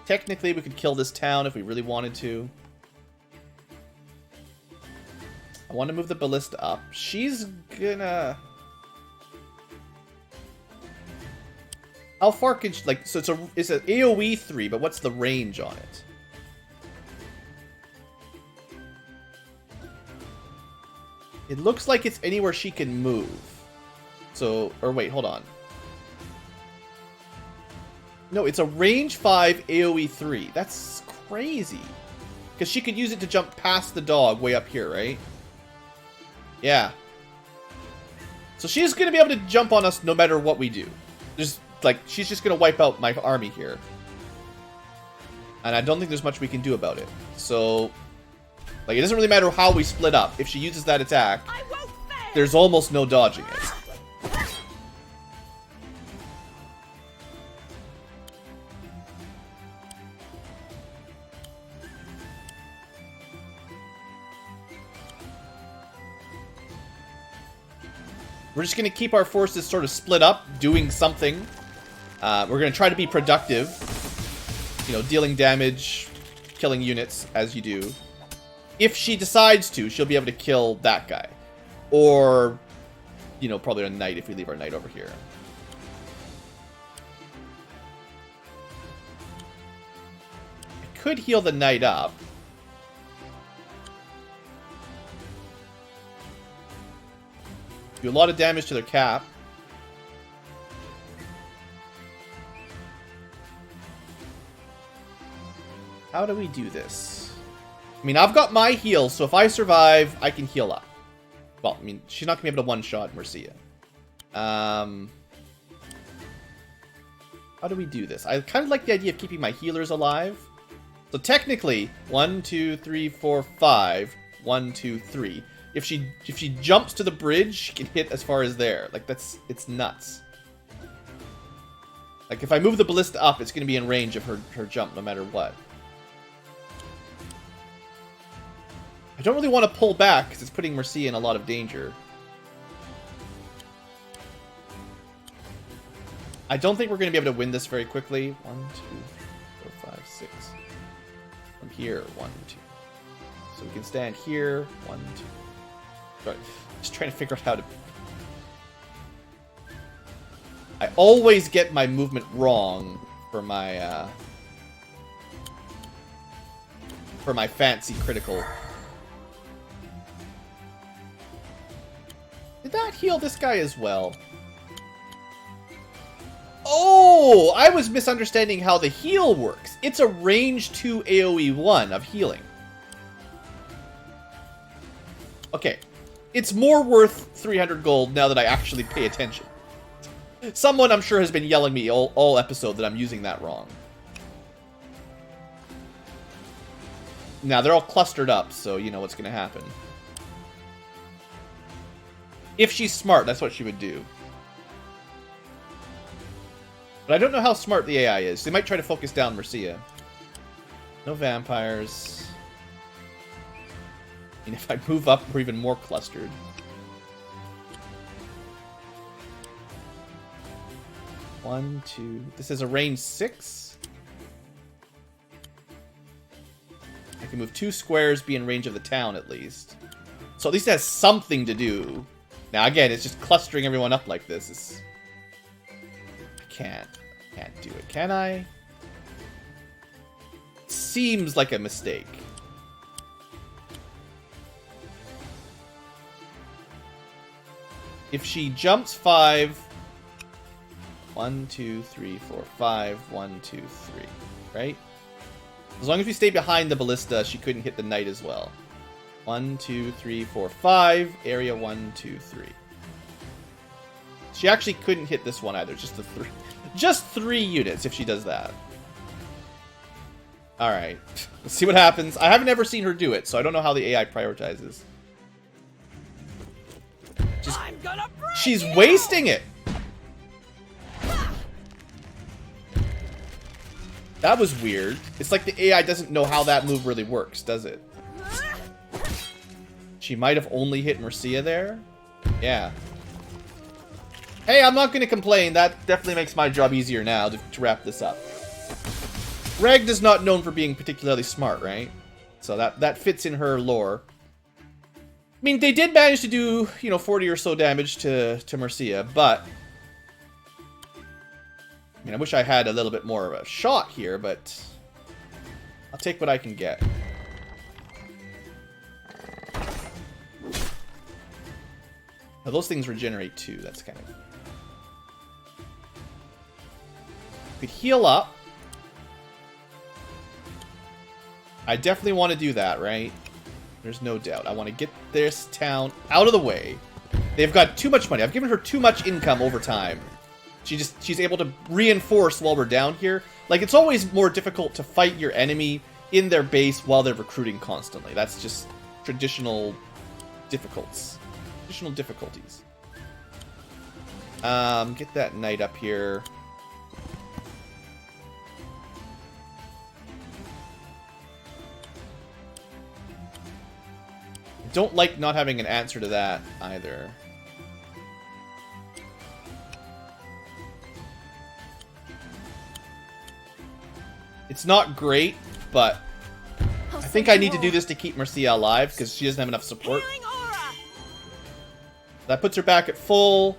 Technically, we could kill this town if we really wanted to. I want to move the ballista up. She's gonna... How far can she... Like, so it's an AoE 3, but what's the range on it? It looks like it's anywhere she can move. So, or wait, hold on. No, it's a range 5 AoE 3. That's crazy. Because she could use it to jump past the dog way up here, right? Yeah. So she's going to be able to jump on us no matter what we do. There's, like, she's just going to wipe out my army here. And I don't think there's much we can do about it. So... Like, it doesn't really matter how we split up. If she uses that attack, there's almost no dodging it. We're just going to keep our forces sort of split up, doing something. We're going to try to be productive. You know, dealing damage, killing units, as you do. If she decides to, she'll be able to kill that guy. Or, you know, probably a knight if we leave our knight over here. I could heal the knight up. Do a lot of damage to their cap. How do we do this? I mean, I've got my heal, so if I survive, I can heal up. Well, I mean, she's not going to be able to one-shot Mercia. How do we do this? I kind of like the idea of keeping my healers alive. So technically, 1, 2, 3, 4, 5. 1, 2, 3. If she jumps to the bridge, she can hit as far as there. Like, it's nuts. Like, if I move the ballista up, it's going to be in range of her jump no matter what. I don't really want to pull back because it's putting Mercia in a lot of danger. I don't think we're going to be able to win this very quickly. 1, 2, 3, 4, 5, 6. From here, 1, 2. So we can stand here. 1, 2. Sorry, just trying to figure out how to... I always get my movement wrong for my fancy critical. Did that heal this guy as well? Oh, I was misunderstanding how the heal works. It's a range 2 AoE 1 of healing. Okay. It's more worth 300 gold now that I actually pay attention. Someone, I'm sure, has been yelling me all episode that I'm using that wrong. Now, they're all clustered up, so you know what's going to happen. If she's smart, that's what she would do. But I don't know how smart the AI is. They might try to focus down Mercia. No vampires. I mean, if I move up, we're even more clustered. One, two... This is a range 6. I can move 2 squares, be in range of the town at least. So at least it has something to do. Now, again, it's just clustering everyone up like this. I can't do it, can I? Seems like a mistake. If she jumps 5... 1, 2, 3, 4, 5. 1, 2, 3. Right? As long as we stay behind the ballista, she couldn't hit the knight as well. 1, 2, 3, 4, 5. Area 1, 2, 3. She actually couldn't hit this one either. Just the 3. Just 3 units if she does that. Alright. Let's see what happens. I haven't ever seen her do it, so I don't know how the AI prioritizes. She's wasting it! That was weird. It's like the AI doesn't know how that move really works, does it? She might have only hit Mercia there. Yeah. Hey, I'm not going to complain. That definitely makes my job easier now to wrap this up. Reg is not known for being particularly smart, right? So that fits in her lore. I mean, they did manage to do, 40 or so damage to Mercia, but... I mean, I wish I had a little bit more of a shot here, but... I'll take what I can get. Now, those things regenerate too, that's kind of... We could heal up. I definitely want to do that, right? There's no doubt. I want to get this town out of the way. They've got too much money. I've given her too much income over time. She's able to reinforce while we're down here. Like, it's always more difficult to fight your enemy in their base while they're recruiting constantly. That's just traditional difficulties. Get that knight up here. Don't like not having an answer to that either. It's not great, but I think I need to do this to keep Mercia alive because she doesn't have enough support. That puts her back at full.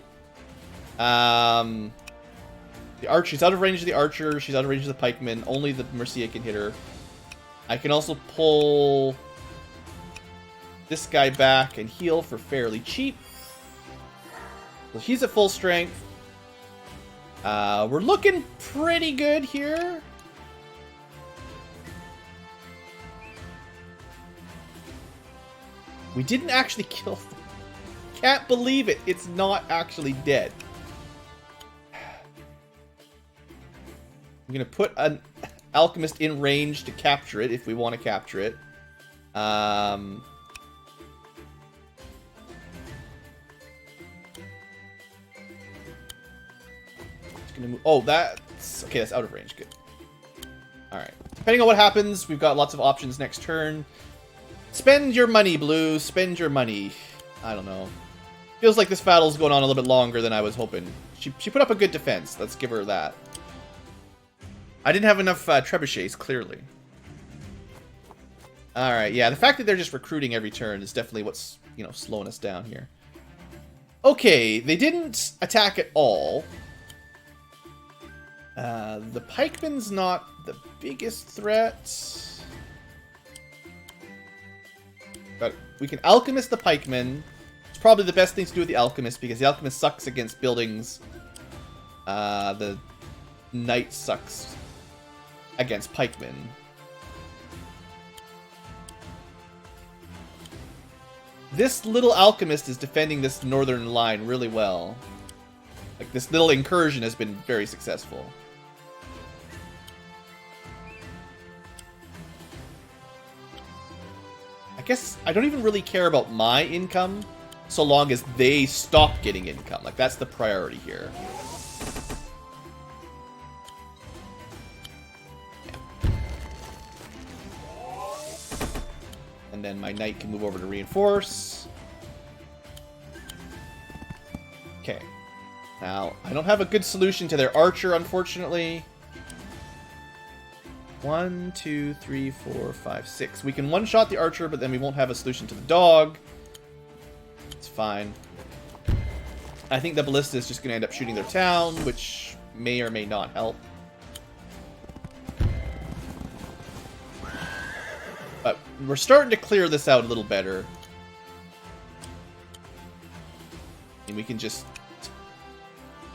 The archer, she's out of range of the archer. She's out of range of the pikeman. Only the Mercia can hit her. I can also pull this guy back and heal for fairly cheap. So he's at full strength. We're looking pretty good here. We didn't actually kill them. Can't believe it. It's not actually dead. I'm going to put an alchemist in range to capture it if we want to capture it. Oh, that's... Okay, that's out of range. Good. Alright. Depending on what happens, we've got lots of options next turn. Spend your money, Blue. Spend your money. I don't know. Feels like this battle's going on a little bit longer than I was hoping. She put up a good defense. Let's give her that. I didn't have enough trebuchets, clearly. Alright, yeah. The fact that they're just recruiting every turn is definitely what's, slowing us down here. Okay, they didn't attack at all. The pikeman's not the biggest threat. But we can alchemist the pikeman. It's probably the best thing to do with the alchemist because the alchemist sucks against buildings. The knight sucks against pikemen. This little alchemist is defending this northern line really well. Like, this little incursion has been very successful. I guess I don't even really care about my income so long as they stop getting income. Like, that's the priority here. Yeah. And then my knight can move over to reinforce. Okay. Now, I don't have a good solution to their archer, unfortunately. 1, 2, 3, 4, 5, 6. We can one-shot the archer, but then we won't have a solution to the dog. It's fine. I think the ballista is just going to end up shooting their town, which may or may not help. But we're starting to clear this out a little better. And we can just...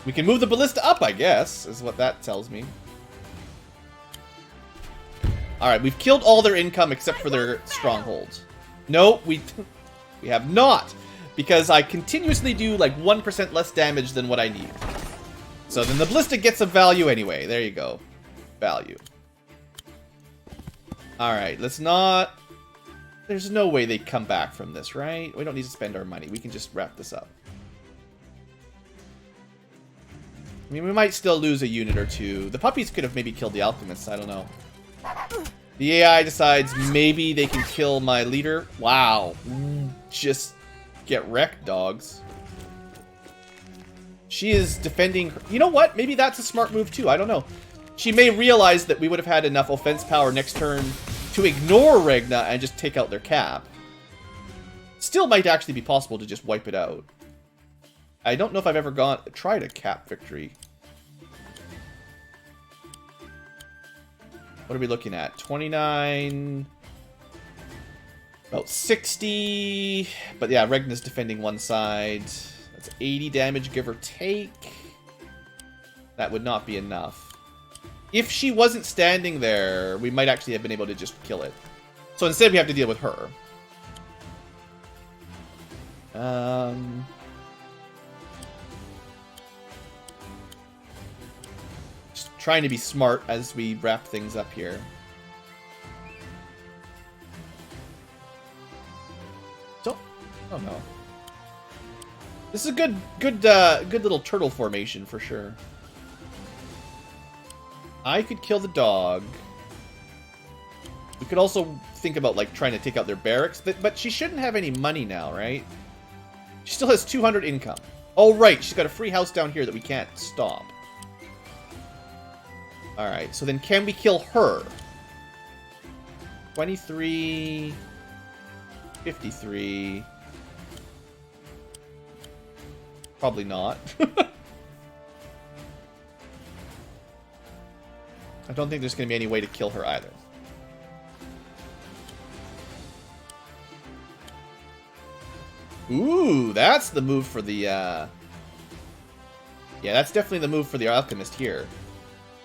We can move the ballista up, I guess, is what that tells me. Alright, we've killed all their income except for their strongholds. No, we have not. Because I continuously do like 1% less damage than what I need. So then the ballista gets some value anyway. There you go. Value. Alright, let's not... There's no way they come back from this, right? We don't need to spend our money. We can just wrap this up. I mean, we might still lose a unit or two. The puppies could have maybe killed the alchemists. I don't know. The AI decides maybe they can kill my leader. Wow. Just get wrecked, dogs. She is defending her. You know what? Maybe that's a smart move too. I don't know. She may realize that we would have had enough offense power next turn to ignore Regna and just take out their cap. Still might actually be possible to just wipe it out. I don't know if I've ever tried a cap victory. What are we looking at? 29... About 60... But yeah, Regna's defending one side. That's 80 damage, give or take. That would not be enough. If she wasn't standing there, we might actually have been able to just kill it. So instead we have to deal with her. Just trying to be smart as we wrap things up here. Oh no. This is a good little turtle formation for sure. I could kill the dog. We could also think about like trying to take out their barracks, but she shouldn't have any money now, right? She still has 200 income. Oh right, she's got a free house down here that we can't stop. All right, so then can we kill her? 23, 53. Probably not. I don't think there's going to be any way to kill her either. Ooh, that's the move for the, Yeah, that's definitely the move for the alchemist here.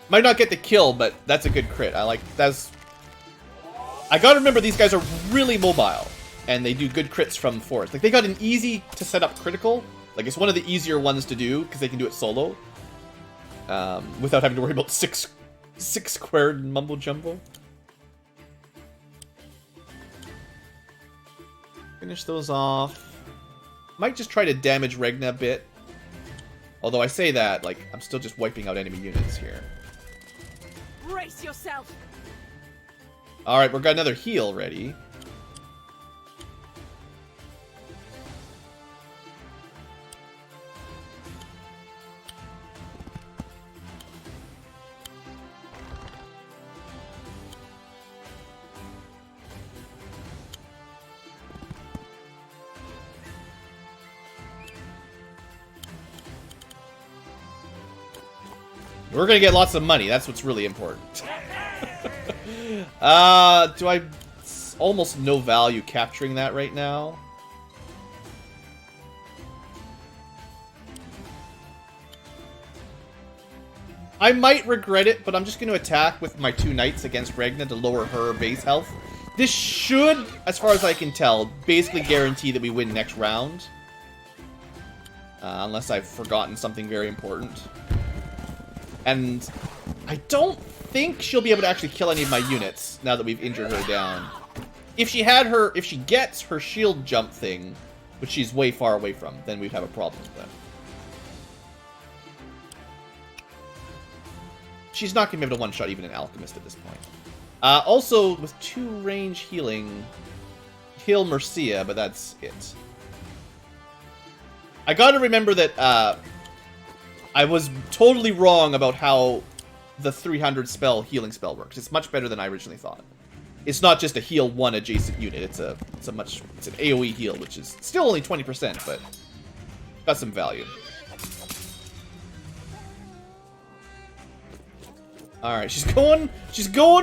Might not get the kill, but that's a good crit. I gotta remember these guys are really mobile, and they do good crits from force. Like, they got an easy to set up critical. Like, it's one of the easier ones to do, because they can do it solo. Without having to worry about six squared mumbo jumbo. Finish those off. Might just try to damage Regna a bit. Although I say that, like, I'm still just wiping out enemy units here. Brace yourself. Alright, we've got another heal ready. We're gonna get lots of money. That's what's really important. Do I... It's almost no value capturing that right now. I might regret it, but I'm just going to attack with my 2 knights against Regna to lower her base health. This should, as far as I can tell, basically guarantee that we win next round. Unless I've forgotten something very important. And I don't think she'll be able to actually kill any of my units now that we've injured her down. If she gets her shield jump thing, which she's way far away from, then we'd have a problem with that. She's not going to be able to one-shot even an alchemist at this point. Also, with 2 range healing, heal Mercia, but that's it. I gotta remember that I was totally wrong about how the 300 healing spell works. It's much better than I originally thought. It's not just a heal 1 adjacent unit. It's an AoE heal, which is still only 20%, but got some value. All right, she's going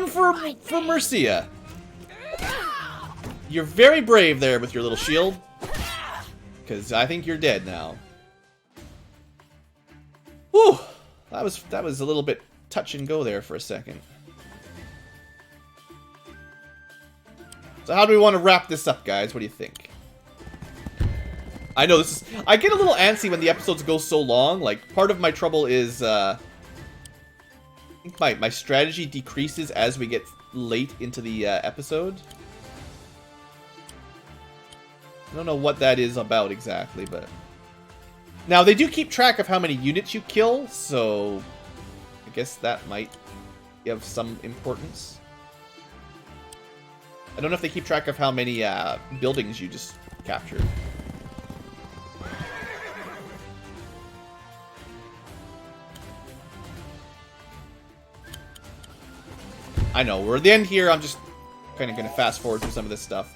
for Mercia. You're very brave there with your little shield, because I think you're dead now. Whew, that was a little bit touch and go there for a second. So how do we want to wrap this up, guys? What do you think? I know I get a little antsy when the episodes go so long. Like, part of my trouble is, I think my strategy decreases as we get late into the episode. I don't know what that is about exactly, but Now, they do keep track of how many units you kill, so I guess that might have some importance. I don't know if they keep track of how many buildings you just captured. I know, we're at the end here. I'm just kind of going to fast forward through some of this stuff.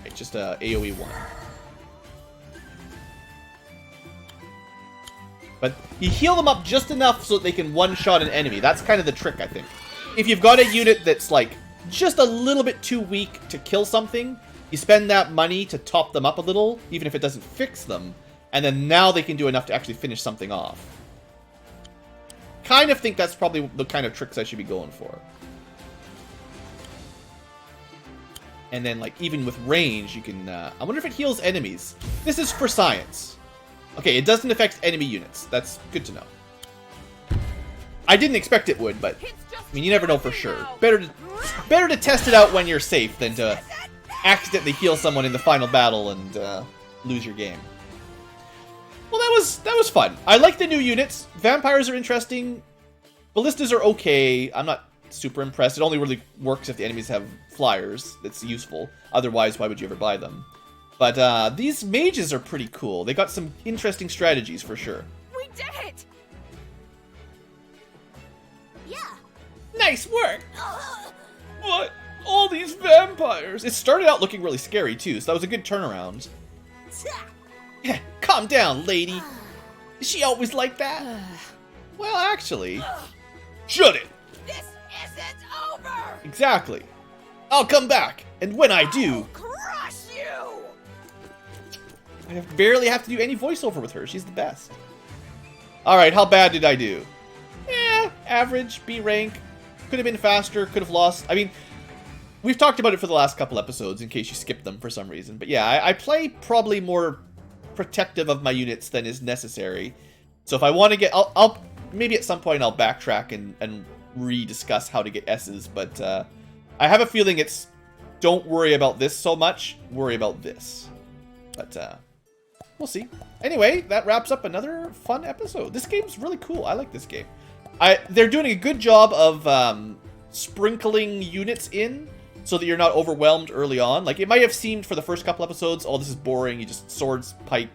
It's just a AoE 1. But you heal them up just enough so that they can one-shot an enemy. That's kind of the trick, I think. If you've got a unit that's, like, just a little bit too weak to kill something, you spend that money to top them up a little, even if it doesn't fix them, and then now they can do enough to actually finish something off. Kind of think that's probably the kind of tricks I should be going for. And then, like, even with range, you can... I wonder if it heals enemies. This is for science. Okay, it doesn't affect enemy units. That's good to know. I didn't expect it would, but... I mean, you never know for sure. Better to test it out when you're safe than to accidentally heal someone in the final battle and lose your game. Well, that was fun. I like the new units. Vampires are interesting. Ballistas are okay. I'm not super impressed. It only really works if the enemies have flyers. That's useful. Otherwise, why would you ever buy them? But these mages are pretty cool. They got some interesting strategies for sure. We did it! Yeah. Nice work! What? All these vampires! It started out looking really scary too, so that was a good turnaround. Calm down, lady. Is she always like that? Well, actually... Shut it! This isn't over! Exactly. I'll come back, and when I do... I'll crush you! I barely have to do any voiceover with her. She's the best. Alright, how bad did I do? Average, B rank. Could have been faster, could have lost. I mean, we've talked about it for the last couple episodes in case you skipped them for some reason. But yeah, I play probably more protective of my units than is necessary. So if I want to get... I'll maybe at some point I'll backtrack and re-discuss how to get S's. But I have a feeling it's... Don't worry about this so much. Worry about this. But we'll see. Anyway, that wraps up another fun episode. This game's really cool. I like this game. They're doing a good job of sprinkling units in so that you're not overwhelmed early on. Like, it might have seemed for the first couple episodes, oh, this is boring. You just swords, pipe,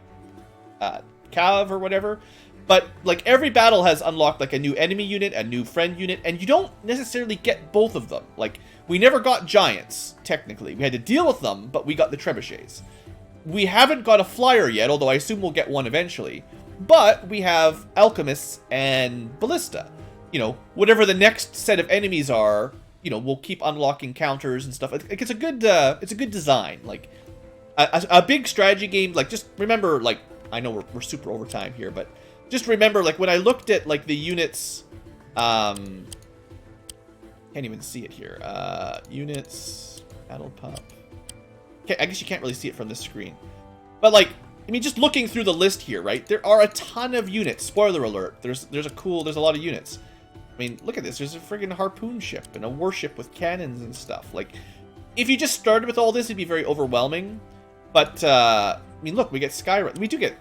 cav, or whatever. But, like, every battle has unlocked, like, a new enemy unit, a new friend unit, and you don't necessarily get both of them. Like, we never got giants, technically. We had to deal with them, but we got the trebuchets. We haven't got a flyer yet, although I assume we'll get one eventually. But we have alchemists and ballista. You know, whatever the next set of enemies are, you know, we'll keep unlocking counters and stuff. Like, it's a good design. Like, a big strategy game. Like, just remember, like, I know we're super over time here, but just remember, like, when I looked at, like, the units, can't even see it here. Units, battle pup. Okay, I guess you can't really see it from this screen. But, like, I mean, just looking through the list here, right? There are a ton of units. Spoiler alert. There's a lot of units. I mean, look at this. There's a friggin' harpoon ship and a warship with cannons and stuff. Like, if you just started with all this, it'd be very overwhelming. But, I mean, look, we get Skyrim. We do get...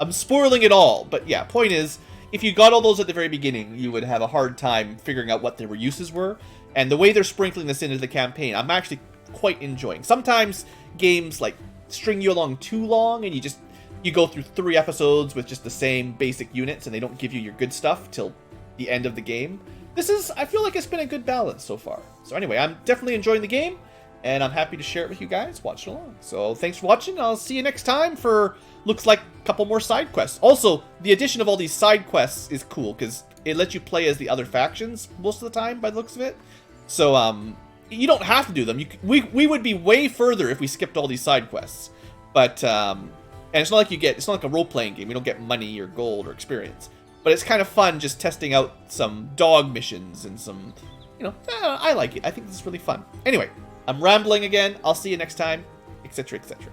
I'm spoiling it all. But, yeah, point is, if you got all those at the very beginning, you would have a hard time figuring out what their uses were. And the way they're sprinkling this into the campaign, I'm actually quite enjoying. Sometimes games, like, string you along too long, and you go through 3 episodes with just the same basic units, and they don't give you your good stuff till the end of the game. I feel like it's been a good balance so far. So anyway, I'm definitely enjoying the game, and I'm happy to share it with you guys. Watch it along. So thanks for watching. I'll see you next time for, looks like, a couple more side quests. Also, the addition of all these side quests is cool, because it lets you play as the other factions most of the time, by the looks of it. So, you don't have to do them. We would be way further if we skipped all these side quests. But, and it's not like it's not like a role-playing game. You don't get money or gold or experience. But it's kind of fun just testing out some dog missions and some, you know, I like it. I think this is really fun. Anyway, I'm rambling again. I'll see you next time, etc., etc.